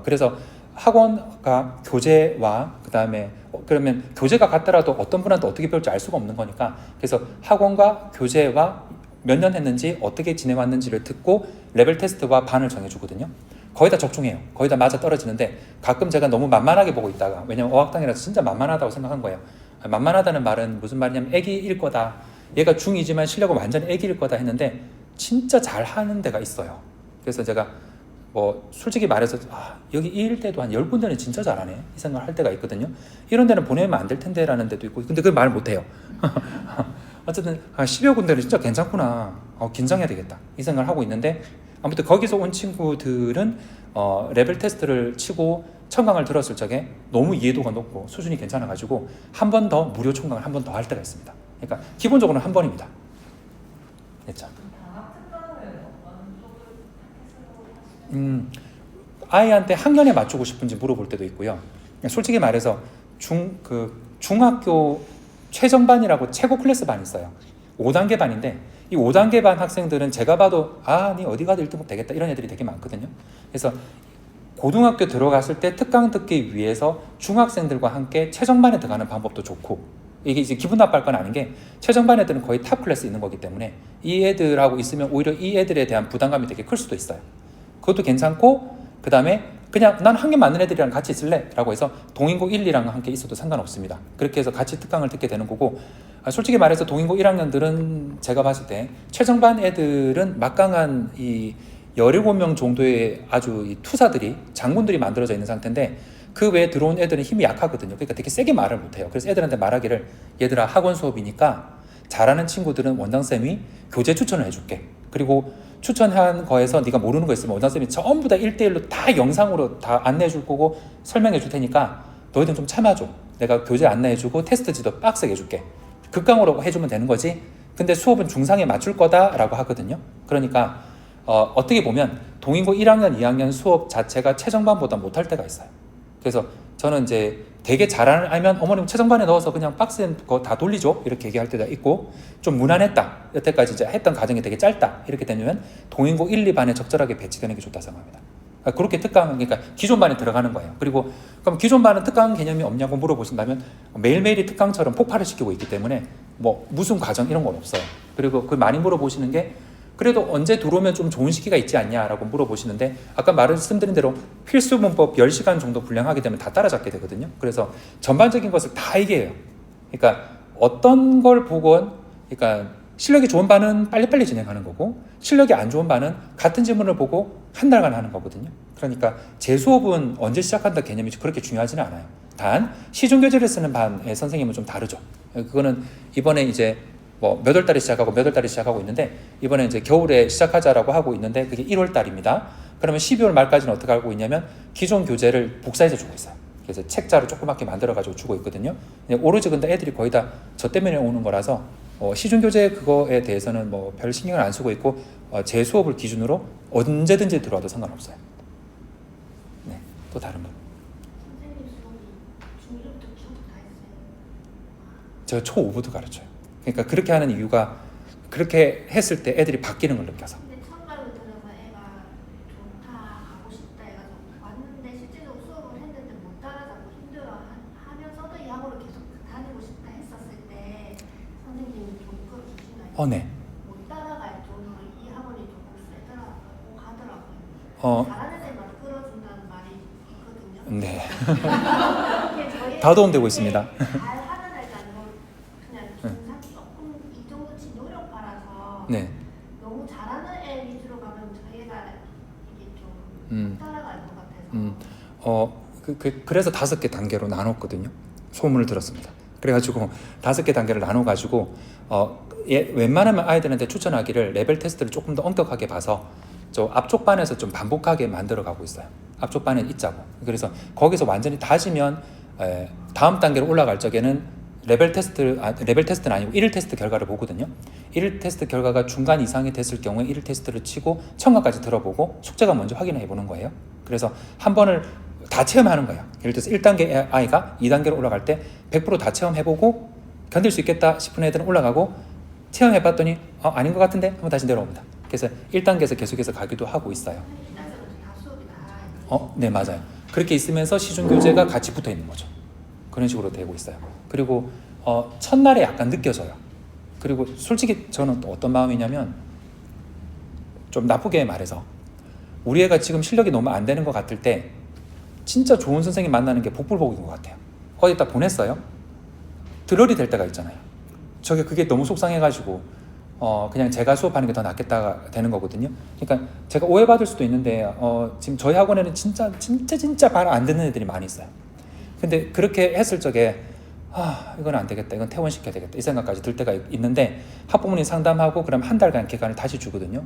그래서 학원과 교재와 그다음에 그러면 교재가 같더라도 어떤 분한테 어떻게 배울지 알 수가 없는 거니까 그래서 학원과 교재와 몇 년 했는지 어떻게 지내왔는지를 듣고 레벨 테스트와 반을 정해주거든요. 거의 다 적중해요. 거의 다 맞아 떨어지는데 가끔 제가 너무 만만하게 보고 있다가 왜냐면 어학당이라서 진짜 만만하다고 생각한 거예요. 만만하다는 말은 무슨 말이냐면 애기일 거다. 얘가 중2지만 실력은 완전히 애기일 거다 했는데 진짜 잘하는 데가 있어요. 그래서 제가 뭐 솔직히 말해서 여기 이일 때도 한 10군데는 진짜 잘하네 이 생각을 할 때가 있거든요. 이런 데는 보내면 안 될 텐데 라는 데도 있고 근데 그걸 말 못해요. 어쨌든 10여 군데는 진짜 괜찮구나. 긴장해야 되겠다 이 생각을 하고 있는데 아무튼 거기서 온 친구들은 레벨 테스트를 치고 청강을 들었을 적에 너무 이해도가 높고 수준이 괜찮아가지고 한 번 더 무료 청강을 한 번 더 할 때가 있습니다. 그러니까 기본적으로는 한 번입니다. 됐죠? 아이한테 학년에 맞추고 싶은지 물어볼 때도 있고요. 솔직히 말해서 중학교 최정반이라고 최고 클래스 반이 있어요. 5단계 반인데 이 5단계 반 학생들은 제가 봐도 니 어디 가도 1등급 되겠다 이런 애들이 되게 많거든요. 그래서 고등학교 들어갔을 때 특강 듣기 위해서 중학생들과 함께 최정반에 들어가는 방법도 좋고 이게 이제 기분 나빠할 건 아닌 게 최정반 애들은 거의 탑 클래스 있는 거기 때문에 이 애들하고 있으면 오히려 이 애들에 대한 부담감이 되게 클 수도 있어요. 그것도 괜찮고 그 다음에 그냥 난 학년 맞는 애들이랑 같이 있을래 라고 해서 동인고 1, 2랑 함께 있어도 상관없습니다. 그렇게 해서 같이 특강을 듣게 되는 거고 솔직히 말해서 동인고 1학년들은 제가 봤을 때 최정반 애들은 막강한 이 17명 정도의 아주 이 투사들이 장군들이 만들어져 있는 상태인데 그 외에 들어온 애들은 힘이 약하거든요. 그러니까 되게 세게 말을 못해요. 그래서 애들한테 말하기를 얘들아 학원 수업이니까 잘하는 친구들은 원장쌤이 교재 추천을 해줄게. 그리고 추천한 거에서 네가 모르는 거 있으면 원장쌤이 전부 다 1대1로 다 영상으로 다 안내해 줄 거고 설명해 줄 테니까 너희들은 좀 참아줘. 내가 교재 안내해 주고 테스트지도 빡세게 해줄게. 극강으로 해주면 되는 거지. 근데 수업은 중상에 맞출 거다라고 하거든요. 그러니까 어떻게 보면 동인고 1학년, 2학년 수업 자체가 최정반보다 못할 때가 있어요. 그래서 저는 이제 되게 잘하는 알면 어머님 최정반에 넣어서 그냥 박스에 그거 다 돌리죠 이렇게 얘기할 때가 있고 좀 무난했다 여태까지 이제 했던 과정이 되게 짧다 이렇게 되면 동인고 1, 2반에 적절하게 배치되는 게 좋다 생각합니다. 그렇게 특강 그러니까 기존 반에 들어가는 거예요. 그리고 그럼 기존 반은 특강 개념이 없냐고 물어보신다면 매일매일이 특강처럼 폭발을 시키고 있기 때문에 뭐 무슨 과정 이런 건 없어요. 그리고 그 많이 물어보시는 게 그래도 언제 들어오면 좀 좋은 시기가 있지 않냐라고 물어보시는데 아까 말씀드린 대로 필수 문법 10시간 정도 분량하게 되면 다 따라잡게 되거든요. 그래서 전반적인 것을 다 얘기해요. 그러니까 어떤 걸 보건 그러니까 실력이 좋은 반은 빨리빨리 진행하는 거고 실력이 안 좋은 반은 같은 지문을 보고 한 달간 하는 거거든요. 그러니까 제 수업은 언제 시작한다 개념이 그렇게 중요하지는 않아요. 단 시중교재를 쓰는 반의 선생님은 좀 다르죠. 그거는 이번에 이제 뭐 몇 월 달에 시작하고 몇 월 달에 시작하고 있는데 이번에 이제 겨울에 시작하자라고 하고 있는데 그게 1월 달입니다. 그러면 12월 말까지는 어떻게 하고 있냐면 기존 교재를 복사해서 주고 있어요. 그래서 책자로 조그맣게 만들어가지고 주고 있거든요. 오로지 근데 애들이 거의 다 저 때문에 오는 거라서 시중 교재 그거에 대해서는 뭐 별 신경을 안 쓰고 있고 제 수업을 기준으로 언제든지 들어와도 상관없어요. 네, 또 다른 분. 선생님 수업이 중1부터 쭉 다 했어요. 제가 초5부터 가르쳐요. 그러니까 그렇게 하는 이유가 그렇게 했을 때 애들이 바뀌는 걸 느껴서. 근데 청강을 들어서 애가 좋다 가고 싶다 해가지고 왔는데 실제로 수업을 했는데 못 따라잡고 힘들어하면서도 이 학원을 계속 다니고 싶다 했었을 때 선생님이 좀 끌어주시나요? 네. 못 따라갈 정도로 이 학원이 조금 세더라고 하더라고요. 잘하는 애만 끌어준다는 말이 있거든요. 네. 이게 저희 다 도움되고 있습니다. 잘하는 애가 아니고 그냥 중상 조금 이 정도치 노력바라서 네. 너무 잘하는 애 위주로 가면 저희가 이게 좀 따라갈 것 같아서. 그래서 5개 단계로 나눴거든요. 소문을 들었습니다. 그래가지고 5개 단계를 나눠가지고 웬만하면 아이들한테 추천하기를 레벨 테스트를 조금 더 엄격하게 봐서 저 앞쪽 반에서 좀 반복하게 만들어가고 있어요. 앞쪽 반에 있자고. 그래서 거기서 완전히 다지면 다음 단계로 올라갈 적에는 레벨 테스트는 아니고 1일 테스트 결과를 보거든요. 1일 테스트 결과가 중간 이상이 됐을 경우에 1일 테스트를 치고 청각까지 들어보고 숙제가 먼저 확인해 보는 거예요. 그래서 한 번을 다 체험하는 거예요. 예를 들어서 1단계 아이가 2단계로 올라갈 때 100% 다 체험해보고 견딜 수 있겠다 싶은 애들은 올라가고 체험해봤더니 아닌 것 같은데 한번 다시 내려옵니다. 그래서 1단계에서 계속해서 가기도 하고 있어요. 네, 맞아요. 그렇게 있으면서 시중교재가 같이 붙어 있는 거죠. 그런 식으로 되고 있어요. 그리고 첫날에 약간 느껴져요. 그리고 솔직히 저는 또 어떤 마음이냐면 좀 나쁘게 말해서 우리 애가 지금 실력이 너무 안 되는 것 같을 때 진짜 좋은 선생님 만나는 게 복불복인 것 같아요. 어디다 보냈어요? 들러리 될 때가 있잖아요. 그게 너무 속상해가지고 그냥 제가 수업하는 게 더 낫겠다 되는 거거든요. 그러니까 제가 오해받을 수도 있는데 지금 저희 학원에는 진짜 말 안 듣는 애들이 많이 있어요. 근데 그렇게 했을 적에 이건 안 되겠다, 이건 퇴원시켜야 되겠다 이 생각까지 들 때가 있는데 학부모님 상담하고 그럼 한 달간 기간을 다시 주거든요.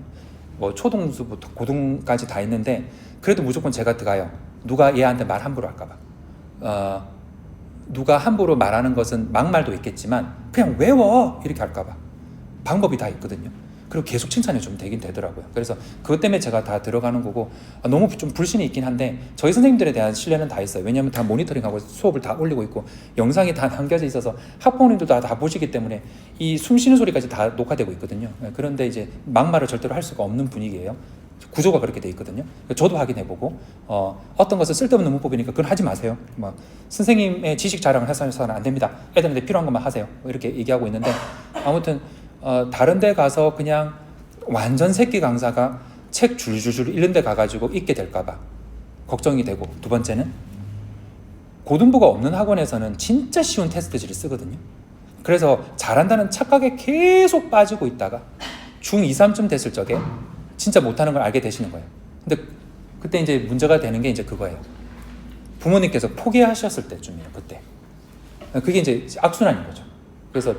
뭐 초등수부터 고등까지 다 있는데 그래도 무조건 제가 들어가요. 누가 얘한테 말 함부로 할까봐. 누가 함부로 말하는 것은 막말도 있겠지만 그냥 외워 이렇게 할까봐 방법이 다 있거든요. 그리고 계속 칭찬이 좀 되긴 되더라고요. 그래서 그것 때문에 제가 다 들어가는 거고 너무 좀 불신이 있긴 한데 저희 선생님들에 대한 신뢰는 다 있어요. 왜냐하면 다 모니터링하고 수업을 다 올리고 있고 영상이 다 남겨져 있어서 학부모님들도 다 보시기 때문에 이 숨 쉬는 소리까지 다 녹화되고 있거든요. 그런데 이제 막말을 절대로 할 수가 없는 분위기예요. 구조가 그렇게 돼 있거든요. 저도 확인해보고 어떤 것은 쓸데없는 문법이니까 그건 하지 마세요. 막 선생님의 지식 자랑을 해서는 안 됩니다. 애들한테 필요한 것만 하세요. 이렇게 얘기하고 있는데 아무튼 다른 데 가서 그냥 완전 새끼 강사가 책 줄줄줄 읽는 데 가가지고 읽게 될까봐 걱정이 되고, 두 번째는 고등부가 없는 학원에서는 진짜 쉬운 테스트지를 쓰거든요. 그래서 잘한다는 착각에 계속 빠지고 있다가 중2, 3쯤 됐을 적에 진짜 못하는 걸 알게 되시는 거예요. 근데 그때 이제 문제가 되는 게 이제 그거예요. 부모님께서 포기하셨을 때쯤이에요. 그때. 그게 이제 악순환인 거죠. 그래서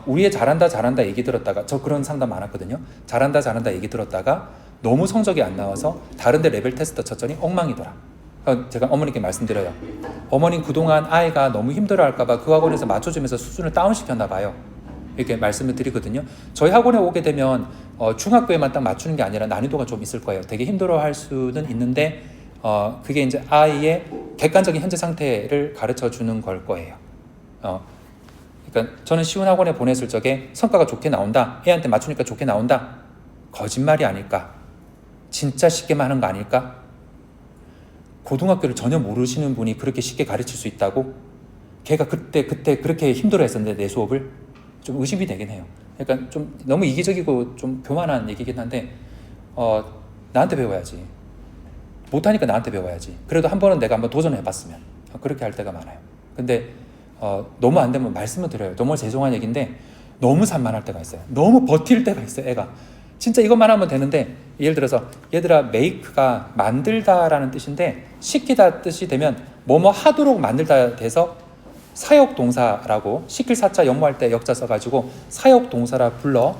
우리 애 잘한다 얘기 들었다가, 저 그런 상담 많았거든요. 잘한다 얘기 들었다가 너무 성적이 안 나와서 다른 데 레벨 테스트 쳤더니 엉망이더라. 제가 어머니께 말씀드려요. 어머님 그동안 아이가 너무 힘들어할까봐 그 학원에서 맞춰주면서 수준을 다운시켰나 봐요. 이렇게 말씀을 드리거든요. 저희 학원에 오게 되면 중학교에만 딱 맞추는 게 아니라 난이도가 좀 있을 거예요. 되게 힘들어할 수는 있는데 그게 이제 아이의 객관적인 현재 상태를 가르쳐 주는 걸 거예요. 그러니까 저는 쉬운 학원에 보냈을 적에 성과가 좋게 나온다, 애한테 맞추니까 좋게 나온다, 거짓말이 아닐까? 진짜 쉽게만 하는 거 아닐까? 고등학교를 전혀 모르시는 분이 그렇게 쉽게 가르칠 수 있다고? 걔가 그때 그렇게 힘들어했었는데 내 수업을? 좀 의심이 되긴 해요. 그러니까 좀 너무 이기적이고 좀 교만한 얘기긴 한데 나한테 배워야지. 못하니까 나한테 배워야지. 그래도 한 번은 내가 한번 도전해봤으면. 그렇게 할 때가 많아요. 근데 너무 안 되면 말씀을 드려요. 너무 죄송한 얘기인데 너무 산만할 때가 있어요. 너무 버틸 때가 있어요. 애가 진짜 이것만 하면 되는데, 예를 들어서 얘들아, make가 만들다라는 뜻인데 시키다 뜻이 되면 뭐뭐 하도록 만들다 돼서 사역동사라고, 시킬 사자 영모할 때 역자 써가지고 사역동사라 불러.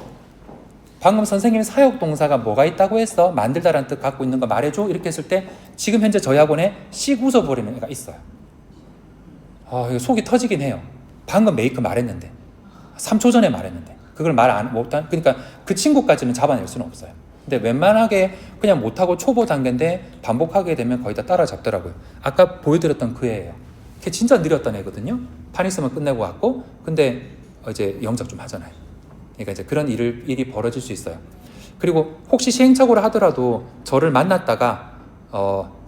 방금 선생님이 사역동사가 뭐가 있다고 했어? 만들다라는 뜻 갖고 있는 거 말해줘. 이렇게 했을 때 지금 현재 저희 학원에 씩 웃어버리는 애가 있어요. 이거 속이 터지긴 해요. 방금 메이크 말했는데 3초 전에 말했는데 그걸 못한, 그러니까 그 친구까지는 잡아낼 수는 없어요. 근데 웬만하게 그냥 못하고 초보 단계인데 반복하게 되면 거의 다 따라잡더라고요. 아까 보여드렸던 그 애예요. 걔 진짜 느렸던 애거든요. 판 있으면 끝내고 왔고, 근데 이제 영작 좀 하잖아요. 그러니까 이제 그런 일이 벌어질 수 있어요. 그리고 혹시 시행착오를 하더라도 저를 만났다가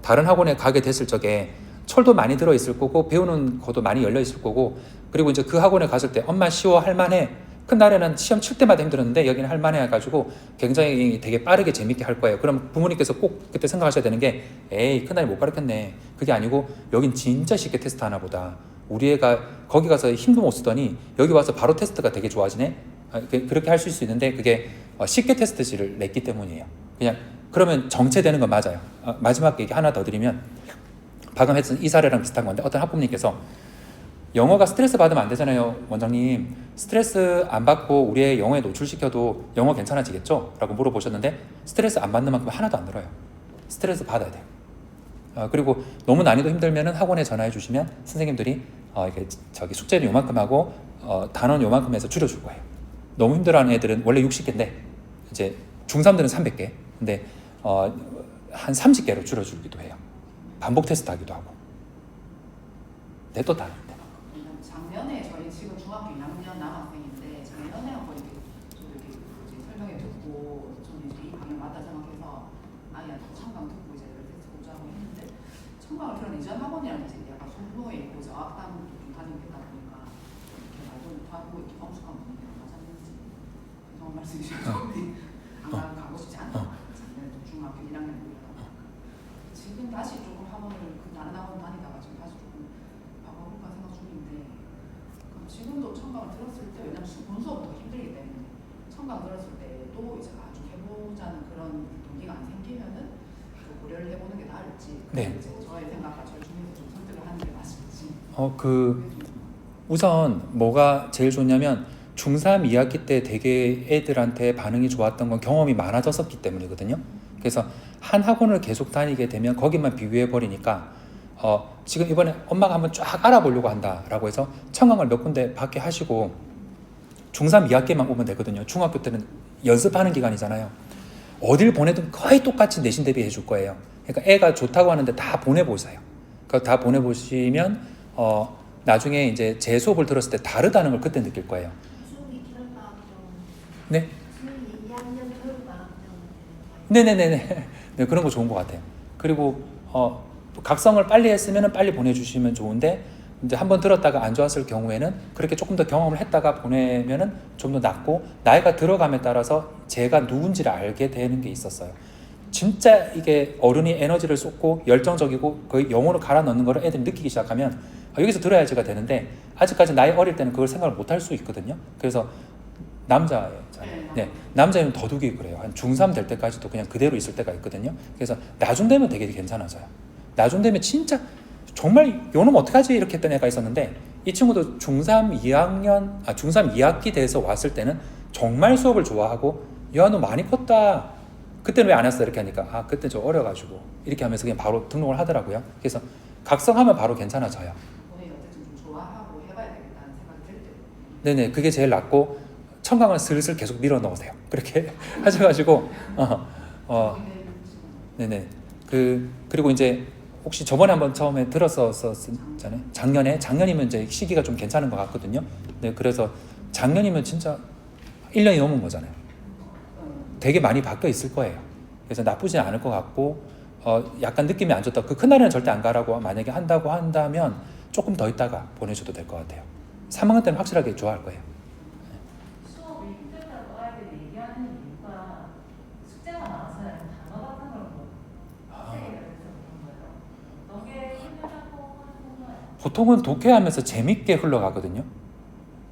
다른 학원에 가게 됐을 적에 철도 많이 들어있을 거고 배우는 것도 많이 열려있을 거고, 그리고 이제 그 학원에 갔을 때 엄마 쉬워 할만해, 큰날에는 시험 칠 때마다 힘들었는데 여기는 할만해 해가지고 굉장히 되게 빠르게 재밌게 할 거예요. 그럼 부모님께서 꼭 그때 생각하셔야 되는 게, 에이 큰날에 못 가르쳤네, 그게 아니고 여긴 진짜 쉽게 테스트 하나 보다, 우리 애가 거기 가서 힘도 못 쓰더니 여기 와서 바로 테스트가 되게 좋아지네, 그렇게 할 수 있는데 그게 쉽게 테스트지를 냈기 때문이에요. 그냥 그러면 정체되는 건 맞아요. 마지막 얘기 하나 더 드리면, 방금 했던 이 사례랑 비슷한 건데, 어떤 학부모님께서 영어가 스트레스 받으면 안 되잖아요, 원장님. 스트레스 안 받고 우리 애 영어에 노출시켜도 영어 괜찮아지겠죠? 라고 물어보셨는데, 스트레스 안 받는 만큼 하나도 안 들어요. 스트레스 받아야 돼요. 그리고 너무 난이도 힘들면 학원에 전화해 주시면 선생님들이 이게 숙제는 요만큼 하고 단원 요만큼 해서 줄여줄 거예요. 너무 힘들어하는 애들은 원래 60개인데 이제 중3들은 300개, 근데 한 30개로 줄여주기도 해요. 반복 테스트 하기도 하고. 내 또 다른데. 작년에 저희 지금 중학교 2학년 남학생인데 작년에 한번 이렇게 저도 이렇게 이제 설명해 듣고 저는 이제 이 방향 맞다 생각해서 아이한테 청강 듣고 이제 테스트 보자고 했는데 청강을 들은 이전 학원이랑 이제 약간 소모에 있고 이제 어학당도 좀 다니겠다 보니까 이렇게 말도 못하고 이렇게 엄숙한 분위기가 맞았는지 그런 말씀이시죠? 안 가고 싶지 않다. 작년에 중학교 1학년 지금 다시 조금 학원을 그 다른 학원 다니다가 지금 다시 조금 바꿔볼까 생각 중인데 그럼 지금도 청강을 들었을 때 왜냐면 본 수업도 힘들기 때문에 청강 들었을 때도 이제 좀 해보자는 그런 동기가 안 생기면은 좀 고려를 해보는 게 나을지 네. 이제 저의 생각과 저희 중에서 좀 선택을 하는 게 맞을지 우선 뭐가 제일 좋냐면 중3 2학기 때 되게 애들한테 반응이 좋았던 건 경험이 많아졌었기 때문이거든요. 그래서 한 학원을 계속 다니게 되면 거기만 비교해 버리니까 지금 이번에 엄마가 한번 쫙 알아보려고 한다라고 해서 청강을 몇 군데 받게 하시고 중3 2학기만 오면 되거든요. 중학교 때는 연습하는 기간이잖아요. 어딜 보내든 거의 똑같이 내신 대비해 줄 거예요. 그러니까 애가 좋다고 하는데 다 보내보세요. 다 보내보시면 나중에 이제 제 수업을 들었을 때 다르다는 걸 그때 느낄 거예요. 중2 겨울방학 좀 네? 중2 2학년 겨울방학 좀 네네네네. 네, 그런 거 좋은 것 같아요. 그리고 각성을 빨리 했으면 빨리 보내주시면 좋은데 이제 한번 들었다가 안 좋았을 경우에는 그렇게 조금 더 경험을 했다가 보내면은 좀 더 낫고 나이가 들어감에 따라서 제가 누군지를 알게 되는 게 있었어요. 진짜 이게 어른이 에너지를 쏟고 열정적이고 거의 영혼을 갈아 넣는 거를 애들이 느끼기 시작하면 여기서 들어야지가 되는데 아직까지 나이 어릴 때는 그걸 생각을 못 할 수 있거든요. 그래서 남자잖아요. 네, 남자는 더욱이 그래요. 한 중3 될 때까지도 그냥 그대로 있을 때가 있거든요. 그래서 나중 되면 되게 괜찮아져요. 나중 되면 진짜 정말 요놈 어떡하지 이렇게 했던 애가 있었는데 이 친구도 중3 2학기 돼서 왔을 때는 정말 수업을 좋아하고 야 너 많이 컸다. 그때는 왜 안 했어? 이렇게 하니까 그때 저 어려가지고 이렇게 하면서 그냥 바로 등록을 하더라고요. 그래서 각성하면 바로 괜찮아져요. 본인이 어쨌든 좀 좋아하고 해봐야 되겠다는 생각이 들 때. 네네, 그게 제일 낫고 청강을 슬슬 계속 밀어 넣으세요. 그렇게 하셔가지고 네네. 그리고 이제 혹시 저번에 한번 처음에 들었었잖아요. 작년이면 이제 시기가 좀 괜찮은 것 같거든요. 네, 그래서 작년이면 진짜 1년이 넘은 거잖아요. 되게 많이 바뀌어 있을 거예요. 그래서 나쁘지 않을 것 같고 약간 느낌이 안 좋다. 그 큰날에는 절대 안 가라고 만약에 한다고 한다면 조금 더 있다가 보내줘도 될 것 같아요. 3학년 때는 확실하게 좋아할 거예요. 수업이 힘들다고 아이들이 얘기하는 이유가 숙제가 많아서요? 아니면 단어 같은 걸 학생이 그래서 그런 거예요? 너게 힘들다고 하는 건가요? 보통은 독해하면서 재밌게 흘러가거든요.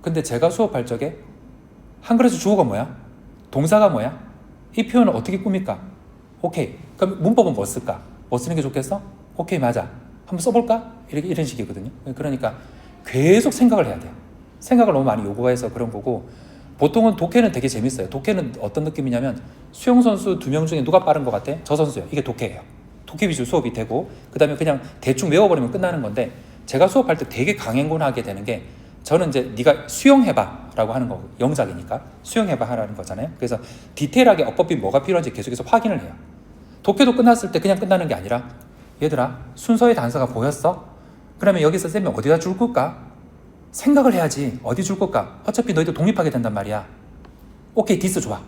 근데 제가 수업할 적에 한글에서 주어가 뭐야? 동사가 뭐야? 이 표현을 어떻게 꾸밀까? 오케이. 그럼 문법은 뭐 쓸까? 뭐 쓰는 게 좋겠어? 오케이, 맞아. 한번 써볼까? 이런 식이거든요. 그러니까 계속 생각을 해야 돼요. 생각을 너무 많이 요구해서 그런 거고 보통은 독해는 되게 재밌어요. 독해는 어떤 느낌이냐면 수영선수 2명 중에 누가 빠른 것 같아? 저 선수요. 이게 독해예요. 독해 위주 수업이 되고 그 다음에 그냥 대충 외워버리면 끝나는 건데 제가 수업할 때 되게 강행군하게 되는 게 저는 이제 네가 수영해봐 라고 하는 거고 영작이니까 수영해봐 하라는 거잖아요. 그래서 디테일하게 어법이 뭐가 필요한지 계속해서 확인을 해요. 독해도 끝났을 때 그냥 끝나는 게 아니라 얘들아 순서의 단서가 보였어? 그러면 여기서 쌤이 어디다 줄 걸까? 생각을 해야지. 어디 줄 걸까? 어차피 너희도 독립하게 된단 말이야. 오케이, 디스 좋아.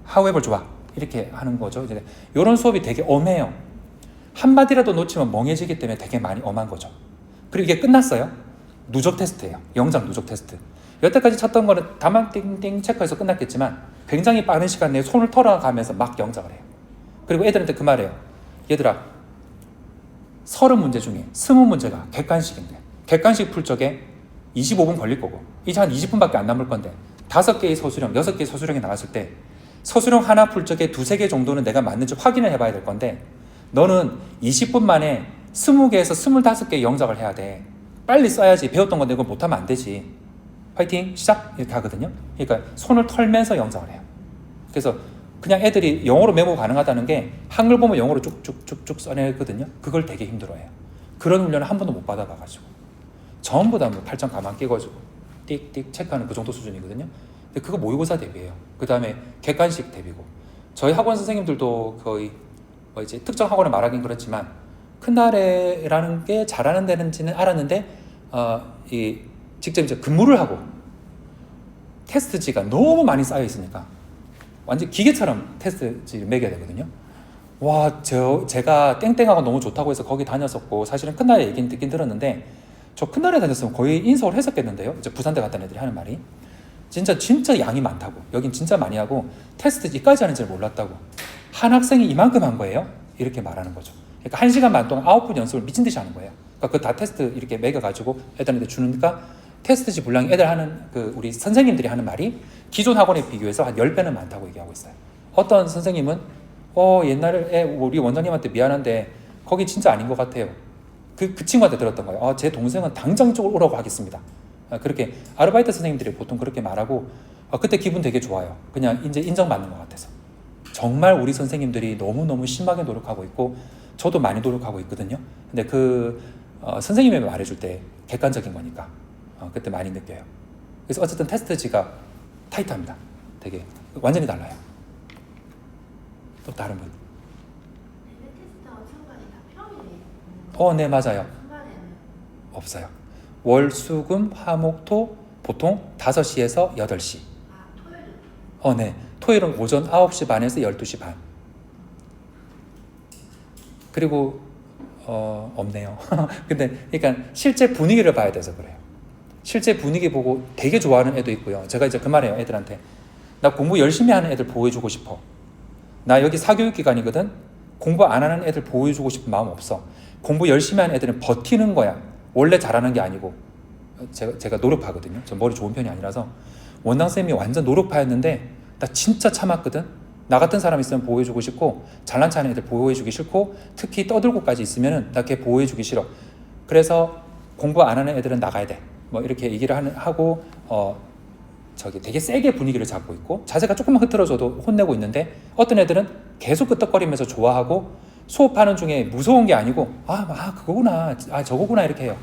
however 좋아. 이렇게 하는 거죠. 이제 이런 수업이 되게 엄해요. 한마디라도 놓치면 멍해지기 때문에 되게 많이 엄한 거죠. 그리고 이게 끝났어요. 누적 테스트예요. 영작 누적 테스트. 여태까지 쳤던 거는 다만 띵띵 체크해서 끝났겠지만 굉장히 빠른 시간 내에 손을 털어가면서 막 영작을 해요. 그리고 애들한테 그 말이에요. 얘들아 30문제 중에 20문제가 객관식인데 객관식 풀 적에 25분 걸릴 거고 이제 한 20분밖에 안 남을 건데 5개의 서술형, 6개의 서술형이 나왔을 때 서술형 하나 풀 적에 2-3개 정도는 내가 맞는지 확인을 해봐야 될 건데 너는 20분 만에 20개에서 25개 영작을 해야 돼. 빨리 써야지. 배웠던 건데 이걸 못하면 안 되지. 화이팅 시작 이렇게 하거든요. 그러니까 손을 털면서 영작을 해요. 그래서 그냥 애들이 영어로 메모 가능하다는 게 한글 보면 영어로 쭉쭉쭉쭉 써내거든요. 그걸 되게 힘들어해요. 그런 훈련을 한 번도 못 받아봐가지고 전부 다 뭐 8점 가만 끼가지고 띡띡 체크하는 그 정도 수준이거든요. 근데 그거 모의고사 대비예요. 그 다음에 객관식 대비고 저희 학원 선생님들도 거의 뭐 이제 특정 학원을 말하긴 그렇지만 큰나래라는 게 잘하는 데는지는 알았는데 직접 이제 근무를 하고 테스트지가 너무 많이 쌓여 있으니까 완전 기계처럼 테스트지를 매겨야 되거든요. 와, 제가 땡땡하고 너무 좋다고 해서 거기 다녔었고 사실은 큰나래 얘기는 듣긴 들었는데 저 큰나래 다녔으면 거의 인서울 했었겠는데요. 이제 부산대 갔던 애들이 하는 말이 진짜 양이 많다고, 여긴 진짜 많이 하고 테스트지까지 하는지 몰랐다고, 한 학생이 이만큼 한 거예요 이렇게 말하는 거죠. 그러니까 1시간 반 동안 9분 연습을 미친 듯이 하는 거예요. 그러니까 그거 다 테스트 이렇게 매겨가지고 애들한테 주니까 테스트지 분량이 애들 하는 우리 선생님들이 하는 말이 기존 학원에 비교해서 한 10배는 많다고 얘기하고 있어요. 어떤 선생님은 옛날에 우리 원장님한테 미안한데 거기 진짜 아닌 것 같아요. 그 친구한테 들었던 거예요. 제 동생은 당장 이쪽으로 오라고 하겠습니다. 그렇게 아르바이트 선생님들이 보통 그렇게 말하고 그때 기분 되게 좋아요. 그냥 이제 인정받는 것 같아서. 정말 우리 선생님들이 너무너무 심하게 노력하고 있고 저도 많이 노력하고 있거든요. 근데 선생님이 말해줄 때 객관적인 거니까 그때 많이 느껴요. 그래서 어쨌든 테스트지가 타이트합니다. 되게 완전히 달라요. 또 다른 분. 테스트하고 참관이 다 평일에. 네, 맞아요. 한반에는 없어요. 월, 수, 금, 화, 목, 토 보통 5시에서 8시. 토요일은. 네. 토요일은 오전 9시 반에서 12시 반. 그리고 없네요. 근데 그러니까 실제 분위기를 봐야 돼서 그래요. 실제 분위기 보고 되게 좋아하는 애도 있고요. 제가 이제 그 말해요, 애들한테. 나 공부 열심히 하는 애들 보호해주고 싶어. 나 여기 사교육기관이거든. 공부 안 하는 애들 보호해주고 싶은 마음 없어. 공부 열심히 하는 애들은 버티는 거야. 원래 잘하는 게 아니고. 제가 노력파거든요. 저 머리 좋은 편이 아니라서. 원장쌤이 완전 노력파였는데 나 진짜 참았거든. 나 같은 사람 있으면 보호해주고 싶고 잘난 체 하는 애들 보호해주기 싫고 특히 떠들고까지 있으면 나 걔 보호해주기 싫어. 그래서 공부 안 하는 애들은 나가야 돼. 뭐 이렇게 얘기를 하고 되게 세게 분위기를 잡고 있고 자세가 조금만 흐트러져도 혼내고 있는데 어떤 애들은 계속 끄떡거리면서 좋아하고 수업하는 중에 무서운 게 아니고 그거구나, 저거구나 이렇게 해요.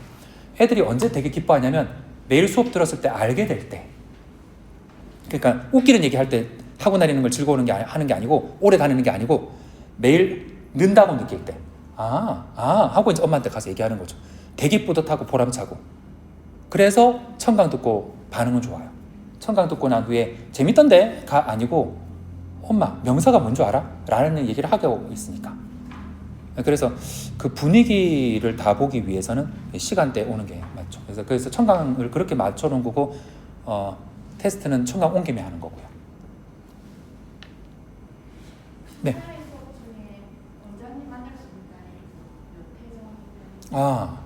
애들이 언제 되게 기뻐하냐면 매일 수업 들었을 때 알게 될 때. 그러니까 웃기는 얘기할 때 하고 다니는 걸 즐거워하는 게 하는 게 아니고 오래 다니는 게 아니고 매일 는다고 느낄 때 하고 이제 엄마한테 가서 얘기하는 거죠. 되게 뿌듯하고 보람차고. 그래서 청강 듣고 반응은 좋아요. 청강 듣고 난 후에 재밌던데 가 아니고 엄마 명사가 뭔 줄 알아? 라는 얘기를 하고 있으니까. 그래서 그 분위기를 다 보기 위해서는 시간대에 오는 게 맞죠. 그래서 청강을 그렇게 맞춰놓은 거고 테스트는 청강 온 김에 하는 거고요. 네. 원장님 만날 수 있는 날이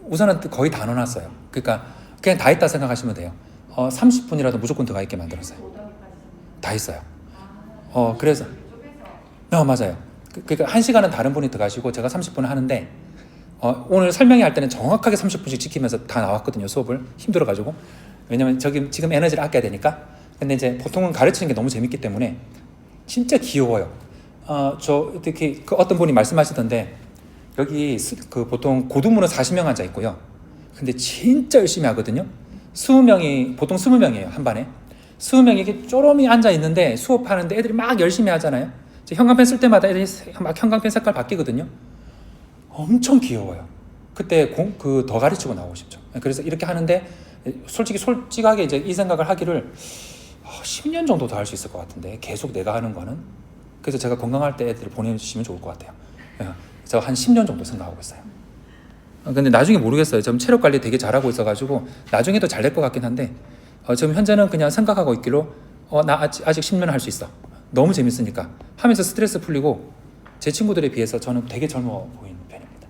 우선은 거의 다 넣어놨어요. 그러니까 그냥 다 했다 생각하시면 돼요. 30분이라도 무조건 들어가 있게 만들었어요. 다 했어요. 그래서 맞아요. 그러니까 1시간은 다른 분이 들어가시고 제가 30분 하는데 오늘 설명회 할 때는 정확하게 30분씩 지키면서 다 나왔거든요. 수업을 힘들어가지고. 왜냐면 지금 에너지를 아껴야 되니까. 근데 이제 보통은 가르치는 게 너무 재밌기 때문에 진짜 귀여워요. 특히 어떤 분이 말씀하시던데 여기 보통 고등부는 40명 앉아 있고요. 근데 진짜 열심히 하거든요. 20명이 보통 20명이에요 한 반에. 20명이 이렇게 쪼름이 앉아 있는데 수업하는데 애들이 막 열심히 하잖아요. 형광펜 쓸 때마다 애들이 막 형광펜 색깔 바뀌거든요. 엄청 귀여워요. 그때 더 가르치고 나오고 싶죠. 그래서 이렇게 하는데 솔직하게 이제 이 생각을 하기를 10년 정도 더 할 수 있을 것 같은데 계속 내가 하는 거는. 그래서 제가 건강할 때 애들을 보내주시면 좋을 것 같아요. 저 한 10년 정도 생각하고 있어요. 근데 나중에 모르겠어요. 지금 체력 관리 되게 잘하고 있어가지고 나중에도 잘 될 것 같긴 한데 지금 현재는 그냥 생각하고 있기로 나 아직 10년 할 수 있어. 너무 재밌으니까 하면서 스트레스 풀리고 제 친구들에 비해서 저는 되게 젊어 보이는 편입니다.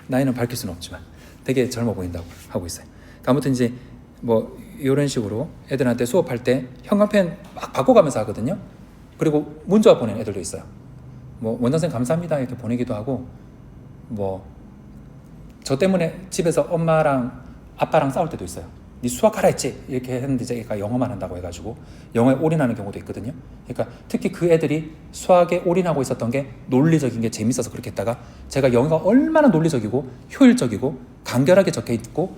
나이는 밝힐 수는 없지만 되게 젊어 보인다고 하고 있어요. 아무튼 이제 뭐 이런 식으로 애들한테 수업할 때 형광펜 막 바꿔가면서 하거든요. 그리고 문자 보내는 애들도 있어요. 뭐 원장쌤 감사합니다 이렇게 보내기도 하고 뭐 저 때문에 집에서 엄마랑 아빠랑 싸울 때도 있어요. 네 수학하라 했지 이렇게 했는데 제가 영어만 한다고 해가지고 영어에 올인하는 경우도 있거든요. 그러니까 특히 그 애들이 수학에 올인하고 있었던 게 논리적인 게 재밌어서 그렇게 했다가 제가 영어가 얼마나 논리적이고 효율적이고 간결하게 적혀 있고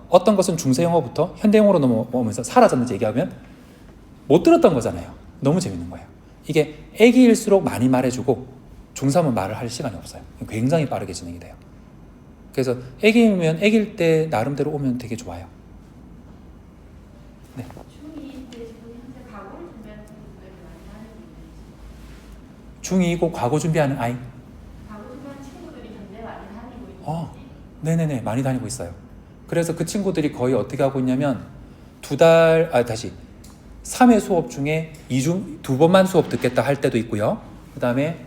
어떤 것은 중세 영어부터 현대 영어로 넘어오면서 사라졌는지 얘기하면 못 들었던 거잖아요. 너무 재밌는 거예요. 이게 애기일수록 많이 말해주고 중3은 말을 할 시간이 없어요. 굉장히 빠르게 진행이 돼요. 그래서 애기면 애기일 때 나름대로 오면 되게 좋아요. 네. 중2 때 지금 현재 과거를 준비하는 친구들이 많이 다니고 있는지 중2이고 과거 준비하는 아이? 과거 준비하는 친구들이 현재 많이 다니고 있는지 네네네, 많이 다니고 있어요. 그래서 그 친구들이 거의 어떻게 하고 있냐면 3회 수업 중에 2번만 수업 듣겠다 할 때도 있고요. 그 다음에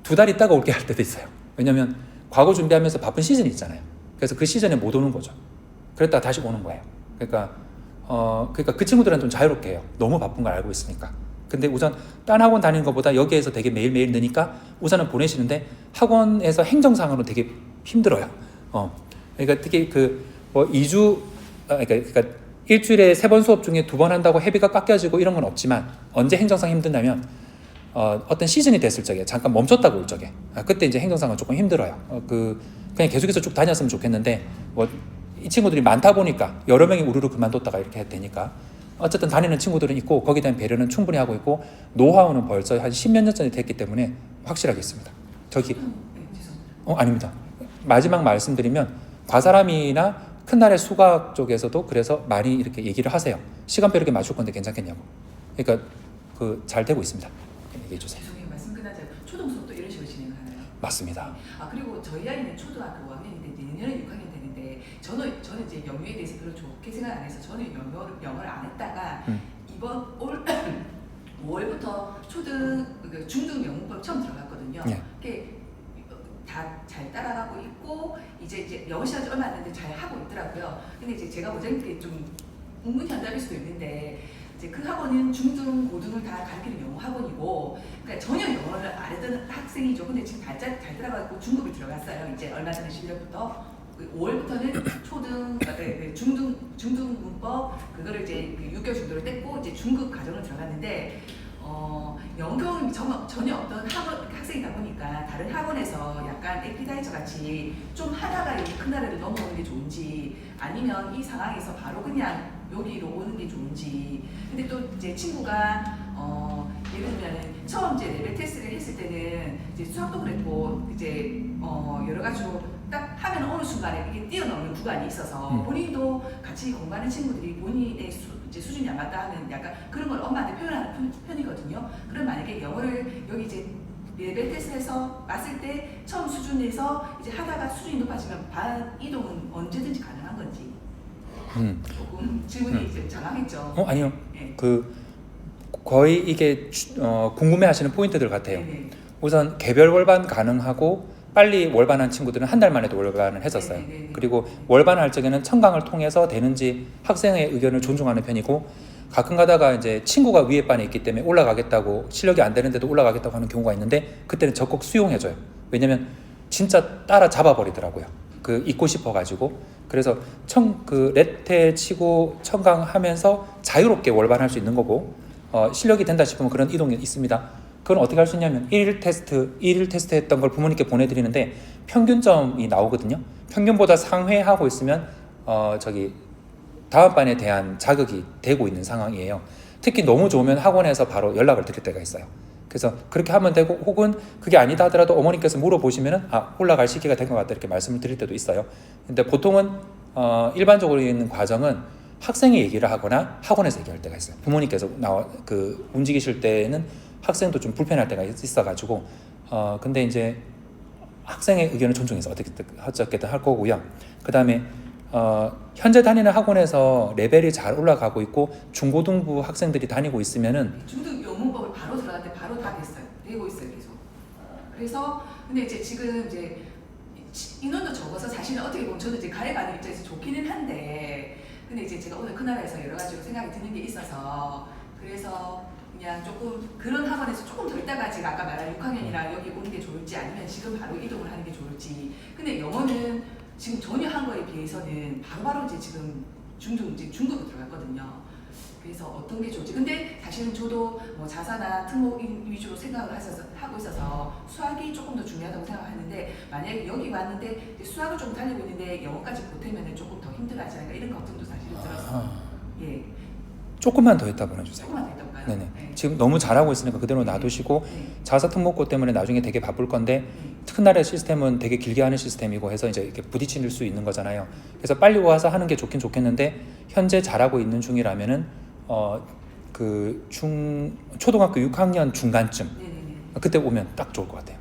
2달 있다가 올게 할 때도 있어요. 왜냐면 과거 준비하면서 바쁜 시즌이 있잖아요. 그래서 그 시즌에 못 오는 거죠. 그랬다가 다시 오는 거예요. 그러니까 그 친구들은 좀 자유롭게 해요. 너무 바쁜 걸 알고 있으니까. 근데 우선 딴 학원 다니는 것보다 여기에서 되게 매일매일 느니까 우선은 보내시는데 학원에서 행정상으로 되게 힘들어요. 그러니까 특히 2주 그러니까 일주일에 3번 수업 중에 2번 한다고 회비가 깎여지고 이런 건 없지만 언제 행정상 힘드냐면 어떤 시즌이 됐을 적에 잠깐 멈췄다고 올 적에 그때 이제 행정상은 조금 힘들어요. 그냥 계속해서 쭉 다녔으면 좋겠는데 이 친구들이 많다 보니까 여러 명이 우르르 그만뒀다가 이렇게 해도 되니까 어쨌든 다니는 친구들은 있고 거기에 대한 배려는 충분히 하고 있고 노하우는 벌써 한 10몇 년 전에 됐기 때문에 확실하게 있습니다. 저기 네, 죄송합니다. 아닙니다. 마지막 말씀드리면 과사람이나 큰날의 수학 쪽에서도 그래서 많이 이렇게 얘기를 하세요. 시간표 이렇게 맞출 건데 괜찮겠냐고. 그러니까 잘 되고 있습니다. 얘기해 주세요. 죄송해요. 말씀 끝나자. 초등 수업도 이런 식으로 진행하나요? 맞습니다. 그리고 저희 아이는 초등학교 5학년인데 내년에 6학년 되는데 저는 이제 영유에 대해서 별로 좋게 생각 안 해서 저는 영어를 안 했다가 이번 올 5월부터 중등 영문법 처음 들어갔거든요. 네. 그게 다 잘 따라가고 있고 이제 영어 시간이 얼마 안 됐는데 잘 하고 있더라고요. 근데 이제 제가 원장님께 좀 의문현답일 수도 있는데 이제 그 학원은 중등, 고등을 다 가르치는 영어 학원이고, 그러니까 전혀 영어를 안 했던 학생이죠. 근데 지금 잘 들어가고 중급을 들어갔어요. 이제 얼마 전에 11월부터 5월부터는 중등 문법 그거를 이제 6개월 정도를 뗐고 이제 중급 과정을 들어갔는데. 영어 경험이 전혀 없던 학생이다 보니까 다른 학원에서 약간 에피다이저 같이 좀 하다가 여기 큰 나라를 넘어오는 게 좋은지 아니면 이 상황에서 바로 그냥 여기로 오는 게 좋은지. 근데 또 이제 친구가 예를 들면 처음 이제 레벨 테스트를 했을 때는 이제 수학도 그랬고 이제 여러 가지로 딱 하면 어느 순간에 이게 뛰어넘는 구간이 있어서 본인도 같이 공부하는 친구들이 본인의 이제 수준이 안 맞다 하는 약간 그런 걸 엄마한테 표현하는 편이거든요. 그럼 만약에 영어를 여기 이제 레벨 테스트에서 봤을 때 처음 수준에서 이제 하다가 수준이 높아지면 반 이동은 언제든지 가능한 건지. 조금 질문이 이제 장황했죠. 아니요. 네. 거의 이게 궁금해하시는 포인트들 같아요. 네네. 우선 개별 월반 가능하고 빨리 월반한 친구들은 한 달 만에도 월반을 했었어요. 네네네. 그리고 월반할 적에는 청강을 통해서 되는지 학생의 의견을 존중하는 편이고 가끔 가다가 이제 친구가 위에 반에 있기 때문에 올라가겠다고 실력이 안 되는데도 올라가겠다고 하는 경우가 있는데 그때는 적극 수용해줘요. 왜냐면 진짜 따라 잡아버리더라고요. 잊고 싶어가지고. 그래서 레테 치고 청강하면서 자유롭게 월반할 수 있는 거고 실력이 된다 싶으면 그런 이동이 있습니다. 그건 어떻게 할 수 있냐면 1일 테스트 했던 걸 부모님께 보내드리는데 평균점이 나오거든요. 평균보다 상회하고 있으면 다음 반에 대한 자극이 되고 있는 상황이에요. 특히 너무 좋으면 학원에서 바로 연락을 드릴 때가 있어요. 그래서 그렇게 하면 되고 혹은 그게 아니다 하더라도 어머니께서 물어보시면은 올라갈 시기가 된 것 같다 이렇게 말씀을 드릴 때도 있어요. 근데 보통은 일반적으로 있는 과정은 학생이 얘기를 하거나 학원에서 얘기할 때가 있어요. 부모님께서 움직이실 때는 학생도 좀 불편할 때가 있어가지고 근데 이제 학생의 의견을 존중해서 어떻게든 할 거고요. 그 다음에 현재 다니는 학원에서 레벨이 잘 올라가고 있고 중고등부 학생들이 다니고 있으면은 중등 영문법을 바로 들어갈 때 바로 다 되고 있어요 계속. 그래서 근데 이제 지금 이제 인원도 적어서 사실은 어떻게 보면 저는 이제 가해가는 입장에서 좋기는 한데 근데 이제 제가 오늘 그나라에서 여러 가지로 생각이 드는 게 있어서 그래서 그냥 조금 그런 학원에서 조금 더 있다가 제가 아까 말한 6학년이랑 여기 오는 게 좋을지 아니면 지금 바로 이동을 하는 게 좋을지. 근데 영어는 지금 전혀 한 거에 비해서는 바로바로 이제 지금 중급으로 들어갔거든요. 그래서 어떤 게 좋을지. 근데 사실은 저도 뭐 자사나 특목 위주로 생각을 하고 있어서 수학이 조금 더 중요하다고 생각하는데 만약에 여기 왔는데 수학을 좀 달리고 있는데 영어까지 보태면 조금 더 힘들어하지 않을까 이런 걱정도 사실은 들었어요. 예. 조금만 더 있다 보내주세요. 조금만 더 있다고 네네. 네. 지금 너무 잘하고 있으니까 그대로 놔두시고 네. 자사 특목고 때문에 나중에 되게 바쁠 건데 특날의 시스템은 되게 길게 하는 시스템이고 해서 이제 이렇게 부딪힐 수 있는 거잖아요. 그래서 빨리 와서 하는 게 좋긴 좋겠는데 현재 잘하고 있는 중이라면은 그 초등학교 6학년 중간쯤 네네네. 그때 오면 딱 좋을 것 같아요.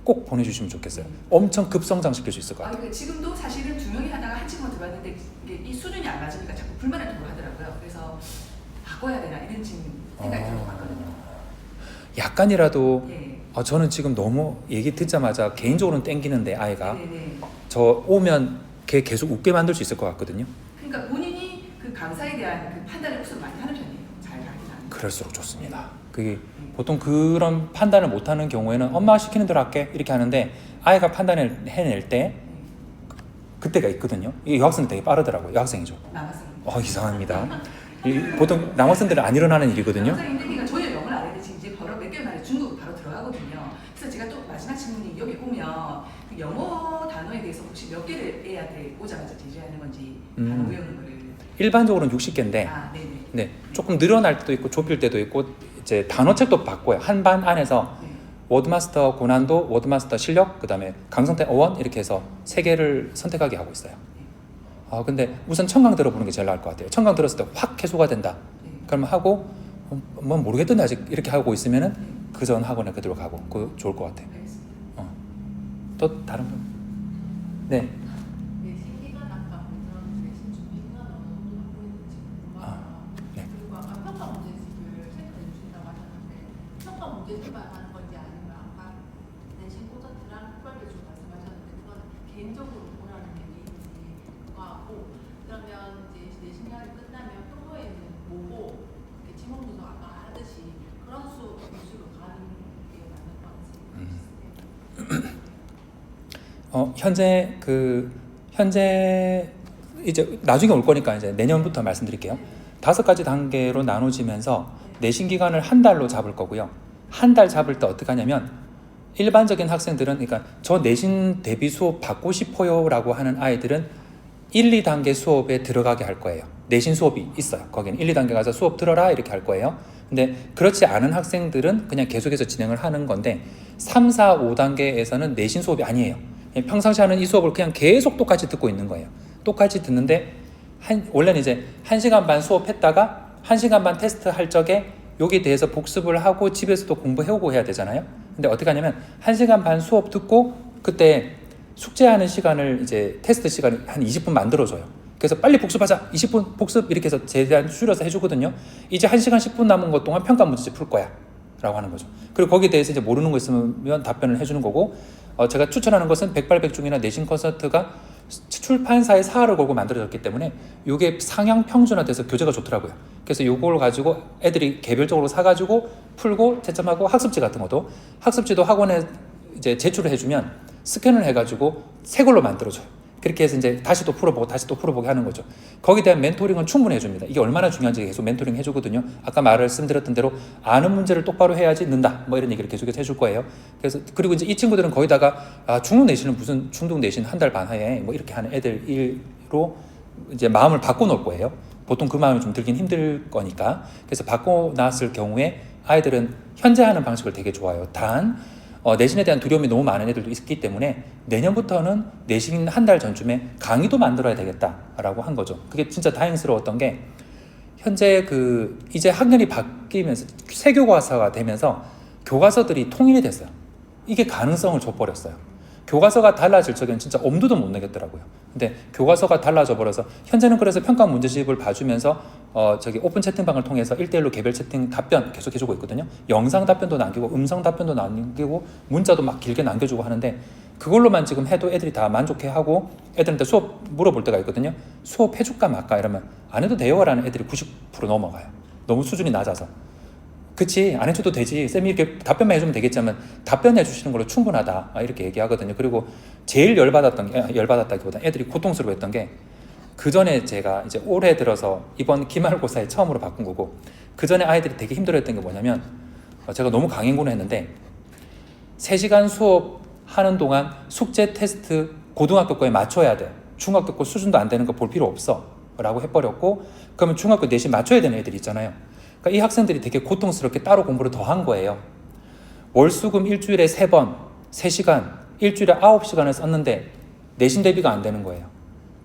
꼭 보내주시면 좋겠어요. 엄청 급성장 시킬 수 있을 것 같아요. 그러니까 지금도 사실은 2명이 하다가 한 친구가 들어왔는데 이게 이 수준이 안 맞으니까 자꾸 불만을 토로 하더라고요. 그래서 바꿔야 되나 이런 지금 생각이 들고 갔거든요. 약간이라도 예. 저는 지금 너무 얘기 듣자마자 개인적으로는 땡기는데 아이가 네네. 저 오면 걔 계속 웃게 만들 수 있을 것 같거든요. 그러니까 본인이 그 강사에 대한 그 판단을 우선 많이 하는 편이에요. 잘 가르치는. 그럴수록 좋습니다. 그게 보통 그런 판단을 못하는 경우에는 엄마가 시키는 대로 할게 이렇게 하는데 아이가 판단을 해낼 때 그때가 있거든요. 이 여학생들 되게 빠르더라고요. 여학생이죠. 남았습니다. 이상합니다. 보통 남학생들은 안 일어나는 일이거든요. 남학생인데 그러니까 전혀 영어를 안 했는데 이제 바로 몇 개월 만에 중국으로 바로 들어가거든요. 그래서 제가 또 마지막 질문이 여기 오면 그 영어 단어에 대해서 혹시 몇 개를 애한테 오자마자 제시하는 건지 단어 외우는 거를. 일반적으로는 60개인데 네네. 네, 조금 늘어날 때도 있고 좁힐 때도 있고 이제 단어책도 바꿔요. 한 반 안에서 네. 워드마스터 고난도, 워드마스터 실력, 그다음에 강성태 어원 이렇게 해서 3개를 선택하게 하고 있어요. 근데 우선 청강 들어보는 게 제일 나을 것 같아요. 청강 들었을 때 확 해소가 된다. 네. 그러면 하고 뭐 모르겠던데 아직 이렇게 하고 있으면은 그 전 학원에 그대로 가고 그거 좋을 것 같아요. 알겠습니다. 또 다른 분? 네. 내신 기간 아까 보면 내신 준비 기간 어느 정도 하고 있는지 궁금하고요. 네. 그리고 아까 평가 문제집을 체크해 주신다고 하셨는데 평가 문제집만 하는 건지 아니면 아까 내신 콘서트랑 특별히 좀 말씀하셨는데 그건 개인적으로 보라는 얘기인지 그거 하고 그러면 이제 내신 기간이 끝나면 평소에는 뭐고 이렇게 지문 분석 아까 하듯이 그런 수업 위주로 가는 게 맞는 건지 현재 이제 나중에 올 거니까 이제 내년부터 말씀드릴게요. 5가지 단계로 나눠지면서 내신 기간을 한 달로 잡을 거고요. 한 달 잡을 때 어떻게 하냐면 일반적인 학생들은 그러니까 저 내신 대비 수업 받고 싶어요라고 하는 아이들은 1, 2단계 수업에 들어가게 할 거예요. 내신 수업이 있어요. 거기는 1, 2단계 가서 수업 들어라 이렇게 할 거예요. 근데 그렇지 않은 학생들은 그냥 계속해서 진행을 하는 건데 3, 4, 5단계에서는 내신 수업이 아니에요. 평상시 하는 이 수업을 그냥 계속 똑같이 듣고 있는 거예요. 똑같이 듣는데 원래는 이제 1시간 반 수업했다가 1시간 반 테스트 할 적에 여기에 대해서 복습을 하고 집에서도 공부해오고 해야 되잖아요. 근데 어떻게 하냐면 1시간 반 수업 듣고 그때 숙제하는 시간을 이제 테스트 시간을 한 20분 만들어줘요. 그래서 빨리 복습하자. 20분 복습 이렇게 해서 최대한 줄여서 해주거든요. 이제 1시간 10분 남은 것 동안 평가 문제집 풀 거야 라고 하는 거죠. 그리고 거기에 대해서 이제 모르는 거 있으면 답변을 해주는 거고 제가 추천하는 것은 백발백중이나 내신 콘서트가 출판사의 사활을 걸고 만들어졌기 때문에 이게 상향 평준화돼서 교재가 좋더라고요. 그래서 이걸 가지고 애들이 개별적으로 사가지고 풀고 채점하고 학습지 같은 것도 학습지도 학원에 이제 제출을 해주면 스캔을 해가지고 새 걸로 만들어줘요. 그렇게 해서 이제 다시 또 풀어보고 다시 또 풀어보게 하는 거죠. 거기에 대한 멘토링은 충분히 해줍니다. 이게 얼마나 중요한지 계속 멘토링 해주거든요. 아까 말씀드렸던 대로 아는 문제를 똑바로 해야지 는다. 뭐 이런 얘기를 계속해서 해줄 거예요. 그래서 그리고 이제 이 친구들은 거기다가 중등 내신은 무슨 중등 내신 한 달 반 하에 뭐 이렇게 하는 애들로 이제 마음을 바꿔놓을 거예요. 보통 그 마음이 좀 들긴 힘들 거니까. 그래서 바꿔놨을 경우에 아이들은 현재 하는 방식을 되게 좋아해요. 단 내신에 대한 두려움이 너무 많은 애들도 있기 때문에 내년부터는 내신 한 달 전쯤에 강의도 만들어야 되겠다라고 한 거죠. 그게 진짜 다행스러웠던 게 현재 이제 학년이 바뀌면서 새 교과서가 되면서 교과서들이 통일이 됐어요. 이게 가능성을 줘버렸어요. 교과서가 달라질 적에는 진짜 엄두도 못 내겠더라고요. 근데 교과서가 달라져 버려서 현재는 그래서 평가 문제집을 봐주면서 오픈 채팅방을 통해서 1대1로 개별 채팅 답변 계속 해주고 있거든요. 영상 답변도 남기고 음성 답변도 남기고 문자도 막 길게 남겨주고 하는데 그걸로만 지금 해도 애들이 다 만족해하고 애들한테 수업 물어볼 때가 있거든요. 수업 해줄까 말까 이러면 안 해도 돼요 라는 애들이 90% 넘어가요. 너무 수준이 낮아서. 그치 안 해줘도 되지 쌤이 이렇게 답변만 해주면 되겠지만 답변해 주시는 걸로 충분하다 이렇게 얘기하거든요. 그리고 제일 열받았다기보다 애들이 고통스러워했던 게 그 전에 제가 이제 올해 들어서 이번 기말고사에 처음으로 바꾼 거고 그 전에 아이들이 되게 힘들어했던 게 뭐냐면 제가 너무 강행군을 했는데 3시간 수업 하는 동안 숙제 테스트 고등학교 거에 맞춰야 돼. 중학교 거 수준도 안 되는 거 볼 필요 없어 라고 해버렸고 그러면 중학교 내신 맞춰야 되는 애들이 있잖아요. 그러니까 이 학생들이 되게 고통스럽게 따로 공부를 더 한 거예요. 월수금 일주일에 3번, 3시간, 일주일에 9시간을 썼는데 내신 대비가 안 되는 거예요.